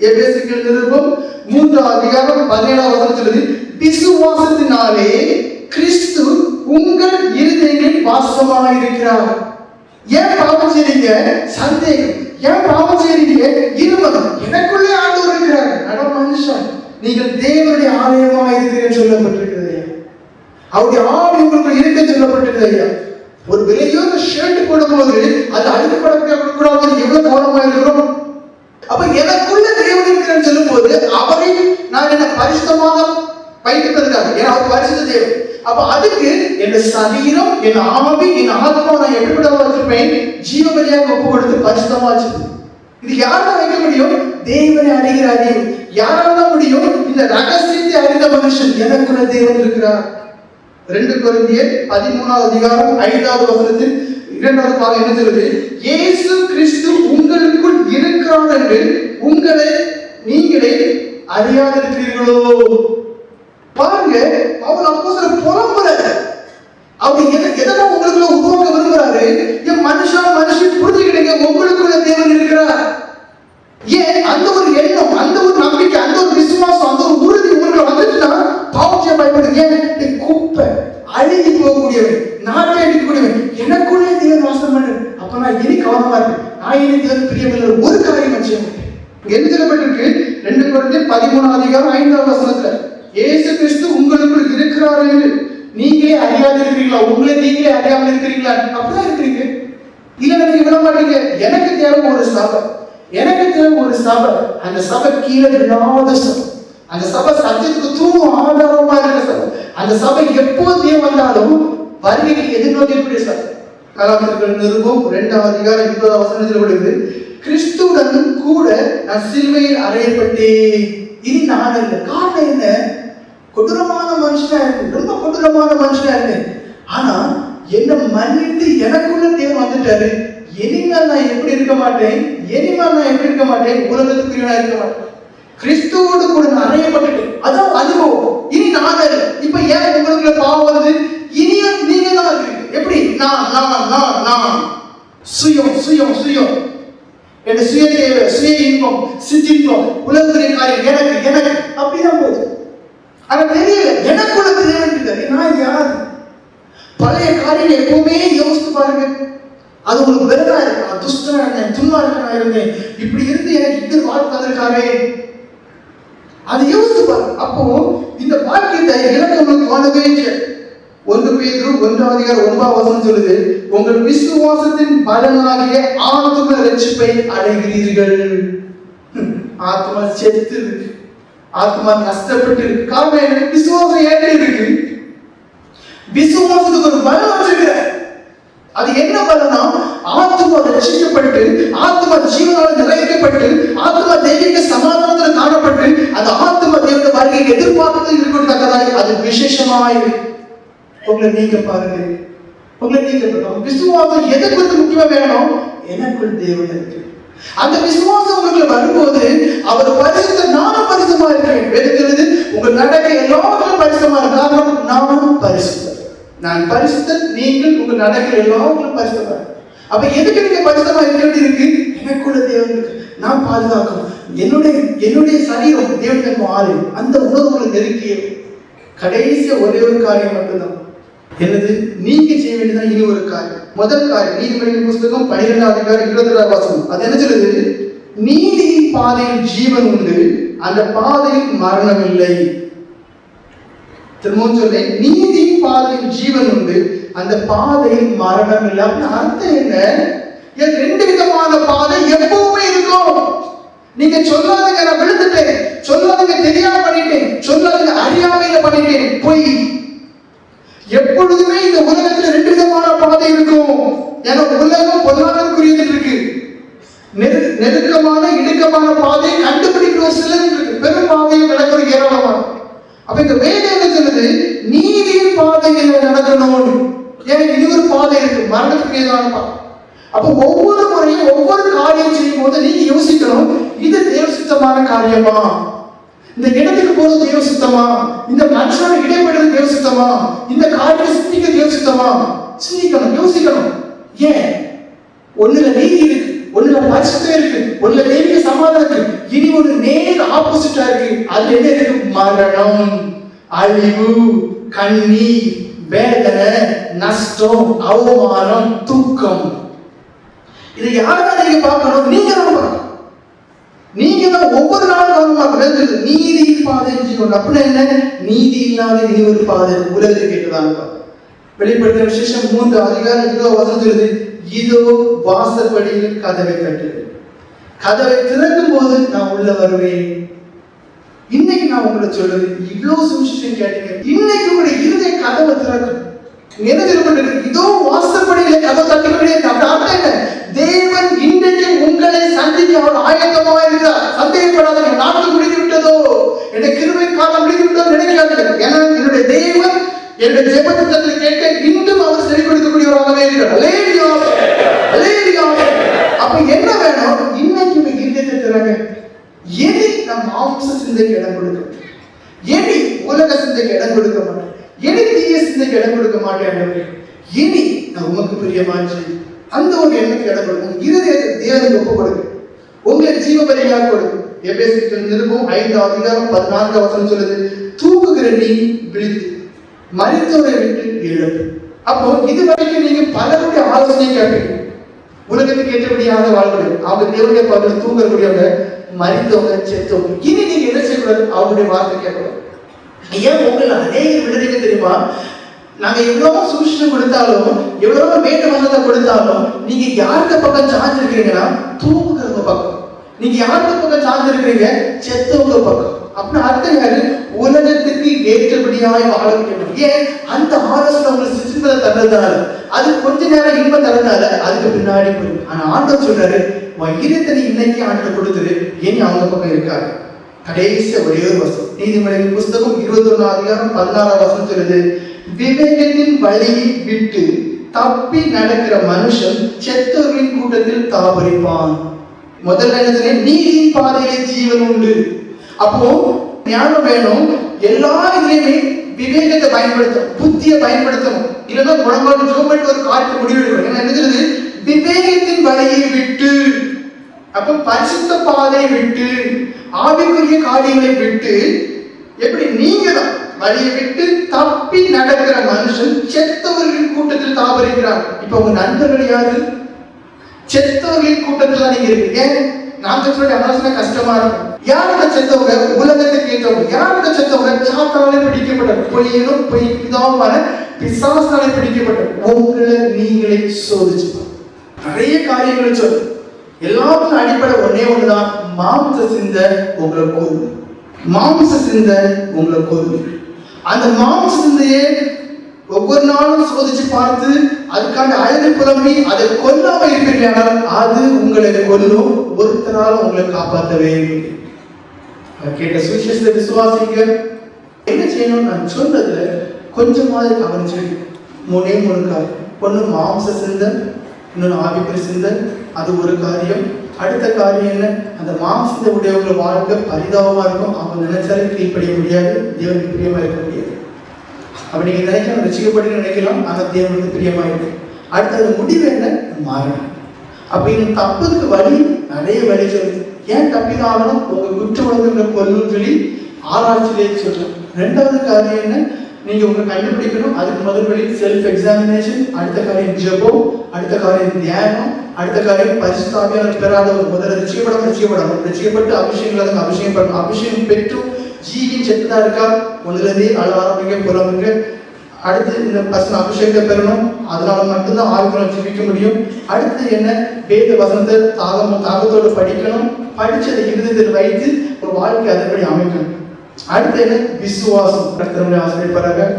எபேசியர் நிருபம் 3ஆம் அதிகாரம் 17ஆம் வசனம் சொல்லுது, விசுவாசத்தினாலே கிறிஸ்து உங்கள் இருதயங்களில் வாசமாக இருக்கிறார். ஏன் பாவம் செய்றீங்க? சந்தேகம். ஏன் பாவம் செய்றீங்க? இருமதம். எனக்குள்ளே ஆண்டவர் இருக்கிறார். அட மனுஷன், நீங்கள் தேவனுடைய ஆலயமாக இருக்கிறீர்கள் சொல்லப்பட்டிருக்கிறது. அவருடைய ஆவி உங்களுக்கு இருக்க சொல்லப்பட்டிருக்கிறது. ஒரு விலையோட ஷர்ட் போடும்போது அது அழுக்கப்படக்கூடாது. எவ்வளவு கவனமா இருக்கிறோம். அப்ப எனக்குள்ள தேவன் இருக்கிறேன்னு சொல்லும் போது அவரை நான் என்ன பரிசுத்தமாக வைத்திருப்பதற்காக, ஏன்னா அவர் பரிசுத்த தேவன். அப்ப அதுக்கு என் சரீரம், என் ஆவி, என் ஆத்மா நான் எப்படிப்பட்ட வச்சிருப்பேன்? ஜீவ பலியாக ஒப்பு கொடுத்து பரிசுத்தமா வச்சிருப்பேன். இது யாரால வைக்க முடியும்? தேவனை அறிகிற அறிவு. யாரால முடியும்? இந்த ரகசியத்தை அறிந்த மனுஷன். எனக்குள்ள தேவன் இருக்கிறார். 2 கொரிந்தியர் 13வது அதிகாரம் 5வது வசனத்தில் 2வது பாகம் என்ன சொல்லுது? இயேசு கிறிஸ்து உங்களுக்குள் இருக்கிறார் என்று உங்களை நீங்களே அறியாதிருக்கிறீர்களோ? பாருங்க, அவர் அப்போஸ்தலர் புலம்புறாரு. அவர் எதெல்லாம் உங்களுக்குள்ள உருவாக்க விரும்புறாரு? என் மனுஷி புரிஞ்சுக்கிட்டீங்க, உங்களுக்குள்ள தேவன் இருக்கிறார். ஏன்? அந்த ஒரு எண்ணம், அந்த ஒரு நம்பிக்கை, அந்த ஒரு விசுவாசம், அந்த ஒரு உறுதி உங்களுக்கு வந்துச்சுன்னா பாவத்தை பயப்படுங்க. குப்பை அழுகி போகக்கூடியவன், நாட்டை அடிக்கக்கூடியவன், எனக்குள்ளே தேவன் வாசம் பண்ணு. அப்ப நான் இனி கவனமா இருக்கேன். நான் இனி தேவன் பிரியமில்லை ஒரு காரியம் வச்சேன். என்ன சொல்லப்பட்டிருக்கு? 2 கொரிந்தியர் 13வது அதிகாரம் 5வது வசனத்துல, இயேசு கிறிஸ்து உங்களுக்குள் இருக்கிறார் என்று நீங்களே அறியாதிருக்கிறீங்களா? உங்களை நீங்களே அறியாமல் இருக்கிறீங்களா? அப்படிதான் இருக்கிறீங்க. இல்ல நீங்க விட மாட்டீங்க. எனக்கு தேவை ஒரு சபை, எனக்கு தேவை ஒரு சபை. அந்த சபை கீழே விடாத சபை, அந்த சபை சத்தியத்துக்கு தூணும் ஆதாரமா இருக்கிற சபை. அந்த சபை எப்போதே வந்தாலும் வருகையை எதிர்நோக்கக்கூடிய சபை. கலாத்தியர்கள் நிருபம் 2வது அதிகாரம் 20வது வசனத்தில் உள்ளது, கிறிஸ்துவுடன் கூட நான் சிலுவையில் அறையப்பட்டேன். இனி நான் இல்லை. காரணம் என்ன? கொடூரமான மனுஷனா இருக்கு, ரொம்ப கொடூரமான மனுஷனா இருக்கு. ஆனா என்ன மன்னித்து எனக்குள்ள தேவன் வந்துட்டாரு. இனிமேல் நான் எப்படி இருக்க மாட்டேன்? இனிமேல் நான் எப்படி இருக்க மாட்டேன்? உலகத்துக்குரியவனா இருக்க மாட்டேன். கிறிஸ்துவோடு கூட நான் அறையப்பட்டுட்டேன். அதான் அனுபவம். இனி நான் இல்லை. இப்ப ஏன் உங்களுக்குள்ள பாவம் வருது? இனியும் நீங்க தான் இருக்கீங்க. எப்படி? நான் நான் நான் நான் சுயம் சுயம் சுயம், என் சுய தேவை, சுய இன்பம், சிற்றின்பம், உலகத்துறை காரியம், எனக்கு எனக்கு அப்படிதான் போகுது. ஆனா தெரியல எனக்குள்ள தேவன். நான் யார்? பழைய காரியம் எப்பவுமே யோசித்து பாருங்க. அது உங்களுக்கு வெறுதா இருக்கு. நான் துஷ்டனா இருந்தேன், துன்மார்க்கனா இருந்தேன், இப்படி இருந்து எனக்கு இது வாழ்க்கை வந்திருக்காரே, அதை யோசித்து பாருங்க. அப்போ இந்த வாக்கியத்தை எனக்கு உங்களுக்கு வாழவே இல்லை. 1 பேதுரு 1வது அதிகாரம் 9வது வசனம் சொல்லுது, உங்கள் விசுவாசத்தின் பலனாகிய ஆத்தும ரட்சிப்பை அடைகிறீர்கள். ஆத்மா செத்து இருக்கு, ஆத்மா நஷ்டப்பட்டு இருக்கு. காரணம் என்ன? விசுவாசம் ஏற்று இருக்கு. விசுவாசத்துக்கு ஒரு பலம் வச்சிருக்கிற. அது என்ன பலனா? ஆத்மா ரட்சிக்கப்பட்டு, ஆத்மா ஜீவனால் நிறைக்கப்பட்டு, ஆத்மா தெய்வீக சமாதானத்தில் காணப்பட்டு, அந்த ஆத்மா தேவனுடைய வருகையை எதிர்பார்த்து இருக்கத்தக்கதாய் அது விசேஷமாய் உங்களை நீங்க பாருங்க. உங்களை நீங்க விசுவாசம் எதை குறித்து முக்கியமா வேணும்? எனக்குள் தேவன் இருக்கு. அந்த விசுவாசம் உங்களுக்கு வரும்போது அவர் பரிசுத்த, நானும் பரிசுத்தமா இருக்கிறேன். வேதத்திலிருந்து உங்கள் நடக்கை எல்லாருக்கும் பரிசுத்தமா இருக்கு. காரணம் நானும் பரிசுத்தர். நான் பரிசுத்தர், நீங்கள் உங்கள் நடக்கை எல்லாருக்கும் பரிசுத்தமா. அப்ப எதுக்கு நீங்க பரிசுத்தமா இருக்கிறது இருக்கு? எனக்குள்ள தேவன் இருக்கு. நான் பாதுகாக்கணும். என்னுடைய சரீரம் தேவனுக்கு ஆறு. அந்த உணர்வுகளை நெருக்கிய கடைசிய ஒரே ஒரு காரியம் மட்டும்தான். என்னது? நீங்க செய்ய வேண்டியதான் இனி ஒரு காரியம். முதல் காரியம் நீதிமொழியின் புஸ்தகம் 12வது அதிகாரம் 22வது வசனம். அது என்ன சொல்லுது? நீதியின் பாதையில் ஜீவன் உண்டு, அந்த பாதையில் மரணம் இல்லை. திரும்பவும் சொல்றேன், நீதியின் பாதையில் ஜீவன் உண்டு, அந்த பாதையில் மரணம் இல்லை. அப்படின்னு அர்த்தம் என்ன? 2 விதமான பாதை எப்பவுமே இருக்கும். நீங்க சொல்லாதீங்க நான் விழுந்துட்டேன், சொல்லாதீங்க தெரியாம பண்ணிட்டேன், சொல்லாதீங்க அறியாமையில பண்ணிட்டேன், பொய். எப்பொழுதுமே இந்த உலகத்துல 2 விதமான பாதை இருக்கும். ஏன்னா உலகம் பொருளாதாரக்குரியது இருக்கு. நெருக்கமான இடுக்கமான பாதையை கண்டுபிடிக்கிற ஒரு சிலர் இருக்கு. பெரும் பாதையை நடக்கிற ஏராளமான. அப்ப இந்த வேதம் என்ன சொல்லுது? நீதியின் பாதையில நடக்கணும். ஏன்? இது ஒரு பாதை இருக்கு, மரணத்துக்கு ஏதான பாதை. அப்ப ஒவ்வொரு முறையும் ஒவ்வொரு காரியம் செய்யும் போது நீங்க யோசிக்கணும், இது தேவ சித்தமான காரியமா? இந்த இடத்துக்கு போறது தேவ சித்தமா? இந்த மனுஷனோட இடைப்படுறது தேவ சித்தமா? இந்த காரியத்தை சிந்திக்க தேவ சித்தமா? சிந்திக்கணும், யோசிக்கணும். ஏன்? ஒண்ணுல நீதி இருக்கு, ஒண்ணுல பரிசுத்தம் இருக்கு, ஒண்ணுல தெய்வீக சமாதானம் இருக்கு. இனி ஒரு நேர் ஆப்போசிட்டா இருக்கு. அது என்ன இருக்கு? மரணம், அழிவு, கண்ணீர், வேதனை, நஷ்டம், அவமானம், துக்கம். இதை யாருதான் நீங்க பார்க்கணும்? நீங்க தான் பார்க்கணும். நீங்க தான் ஒவ்வொரு நாளும் கவனமாக நீதி பாதை ஜீவன். அப்படின்னா என்ன? நீதி இல்லாத இனி ஒரு பாதை உலகத்தில் கேட்டுதான். வெளிப்படுத்தின விசேஷம் 3வது அதிகாரம் 20வது வசனம் சொல்லுது, இதோ வாசற்படியில் கதவை தட்டுது. கதவை திறக்கும் போது நான் உள்ள வருவேன். இன்னைக்கு நான் உங்களை சொல்றது, இவ்வளவு சுவிசேஷம் கேட்டீங்க, இன்னைக்கு உங்களுடைய இருதய கதவை திறக்கும். என்ன சொல்லப்பட்டது? இதோ வாசப்படியில கதவை தட்டிக்கொண்டே அர்த்தம் என்ன? தேவன் இன்றைக்கு உங்களை சந்திக்க அவர் ஆயத்தமாக இருக்கிறார். சந்தேகப்படாதீங்க. நாட்கள் முடிந்து விட்டதோ, என்னுடைய கிருபை காலம் முடிந்து விட்டதோ நினைக்காதீங்க. ஏன்னா என்னுடைய தேவன் என்னுடைய ஜெபத்தை கேட்க இன்னும் அவர் செவி கொடுக்கக்கூடியவராகவே இருக்கிறார். அல்லேலூயா, அல்லேலூயா. அப்ப என்ன வேணும்? இன்னைக்கு உங்க இருதயத்தை திறங்க. இனி நம் மாம்ச சிந்தைக்கு இடம் கொடுக்க, இனி உலக சிந்தைக்கு இடம் கொடுக்க மாட்டேன், இனி தீய சிந்தைக்கு இடம் கொடுக்க மாட்டேன். இனி நான் உமக்கு பிரியமாச்சு அந்த ஒரு எண்ணத்துக்கு இடம் கொடுக்கும். இருதயத்தை தேவனுக்கு ஒப்பு கொடுங்க. உங்களை ஜீவ பலியாக கொடுக்கும். எபேசியர் நிருபம் 5:14 சொல்லுது, தூக்குகிற நீ விழித்து மரித்தோரை விட்டு எழுப்பு. அப்போ இது வரைக்கும் நீங்க பலருடைய ஆலோசனை கேட்பீங்க. உலகத்துக்கு ஏற்றபடியாக வாழ்க்கை அவங்க தேவனுடைய பார்த்து தூங்கக்கூடியவங்க, மரித்தவங்க, செத்தவங்க. இனி நீங்க என்ன செய்யக்கூடாது? அவருடைய வார்த்தை கேட்கணும். ஏன் உங்களை அநேக விடுதலை தெரியுமா? நாங்க எவ்வளவோ சுவிசேஷம் கொடுத்தாலும், எவ்வளவோ வேத வசனத்தை கொடுத்தாலும், நீங்க யாருக்கு பக்கம் சார்ந்து இருக்கிறீங்கன்னா தூங்குறவங்க பக்கம். நீங்க யாருக்கு பக்கம் சார்ந்து இருக்கிறீங்க? செத்தவங்க பக்கம். அப்படின்னு அர்த்தம் யாரு? உலகத்துக்கு ஏற்றபடியாய் வாழ வைக்கணும். ஏன்? அந்த ஆலோசனை உங்களுக்கு சிந்தனை தர்றதுனால, அது கொஞ்ச நேரம் இன்பம் தரதுனால அதுக்கு பின்னாடி போயிடும். ஆனா ஆண்டவர் சொல்றாரு, இருத்தனை இன்னைக்கு ஆண்டவர் கொடுத்துரு, ஏன் அவங்க பக்கம் இருக்காரு. கடைசி ஒரே ஒரு வசனம், நீதிமொழிகள் புஸ்தகம் 21:16 சொல்லுது, விவேகத்தின் வழியை விட்டு தப்பி நடக்கிற மனுஷன் செத்தவர்களின் கூட்டத்தில் தாபரிப்பான். முதல்ல என்ன? நீதியின் பாதையிலே ஜீவன் உண்டு. அப்போ ஞானம் வேணும். எல்லா இதுலையுமே விவேகத்தை பயன்படுத்தணும், புத்தியை பயன்படுத்தணும். இல்லைன்னா முழங்கால் ஜோமெண்ட் ஒரு காரியத்தை முடிவெடுக்கணும். ஏன்னா என்ன சொல்லுது? விவேகத்தின் வழியை விட்டு. அப்ப பரிசுத்த பாதையை விட்டு, ஆவிக்குரிய காரியங்களை விட்டு, எப்படி நீங்க தான் வழியை விட்டு தப்பி நடக்கிற மனுஷன் செத்தவர்களின் கூட்டத்தில் தாபரிக்கிறார். இப்ப உங்க நண்பர்கள் யாரு? செத்தவர்களின் கூட்டத்தில் தான் நீங்க இருக்கீங்க. நான் சொல்ற ஆலோசனை கஷ்டமா இருக்கும். யாரோட செத்தவங்க? உலகத்துக்கு ஏற்றவங்க. யாரோட செத்தவங்க? சாத்தானாலே பிடிக்கப்பட்டவர், பொய்யனும் பொய்தான பிசாசாலே பிடிக்கப்பட்டவர். உங்களை நீங்களே சோதிச்சு நிறைய காரியங்களை சொல்லு. எல்லாத்துக்கும் அடிப்படை ஒன்னே ஒண்ணுதான், மாம்ச சிந்தை உங்களை கொல்லு. மாம்ச சிந்தை உங்களை கொல்லு. அந்த மாம்ச சிந்தையே ஒவ்வொரு நாளும் சோதிச்சு பார்த்து அதுக்கான அழகு புலம்பி அதை கொல்லாம இருப்பீர்கள், அது உங்களை கொல்லும். ஒருத்தரால் உங்களை காப்பாற்றவே கேட்ட சுவிசேஷத்தை விசுவாசிங்க. என்ன செய்யணும்? நான் சொன்னதுல கொஞ்சமாவது கவனிச்சு 3 காரியம். ஒண்ணு மாம்ச சிந்தை, இன்னொன்று ஆவிக்குரிய சிந்தை. அது ஒரு காரியம். அடுத்த காரியம் என்ன? அந்த மாம்சத்தை உடையவங்க வாழ்க்கை பரிதாபமா இருக்கும். அவங்க நினைச்சாலே கீழ்ப்படிய முடியாது, தேவனுக்கு பிரியமா இருக்க முடியாது. அப்ப நீங்க நினைக்கலாம் ரசிக்கப்பட்டு நினைக்கலாம், ஆனா தேவனுக்கு பிரியமா இருக்கு. அடுத்தது முடிவு என்ன? மாறணும். அப்ப இந்த தப்புக்கு வழி நிறைய வழி சொல்லுது. ஏன் தப்பிதான் ஆகணும்? உங்க குற்ற உணர்வுகளை கொல்லும் சொல்லி ஆராய்ச்சியிலே சொல்றேன். 2வது காரியம் என்ன? நீங்க உங்க கண்டுபிடிக்கணும். அதுக்கு முதல் வழி செல்ஃப் எக்ஸாமினேஷன், அடுத்த காரியம் ஜெபம், அடுத்த காரியம் தியானம், அடுத்த காரியம் பரிசுத்தாவியான பெறாதவர். முதல்ல ரசிக்கப்பட்டு அபிஷேகங்கள் அபிஷேகம் பண்ணணும். அபிஷேகம் பெற்று ஜீவின் செத்துதா இருக்கா? முதலே அழ ஆரம்பிக்க, புலம்புங்க. அடுத்து இந்த பசங்க அபிஷேகத்தை பெறணும். அதனால மட்டும்தான் ஆவிக்குள்ள ஜீவிக்க முடியும். அடுத்து என்ன? வேத வசனத்தை தாகத்தோடு படிக்கணும். படிச்சதை இருதயத்தில் வைத்து ஒரு வாழ்க்கை அதன்படி அமைக்கணும். அடுத்து என்ன? விசுவாசம். ஆசிரியர் ஆமென்.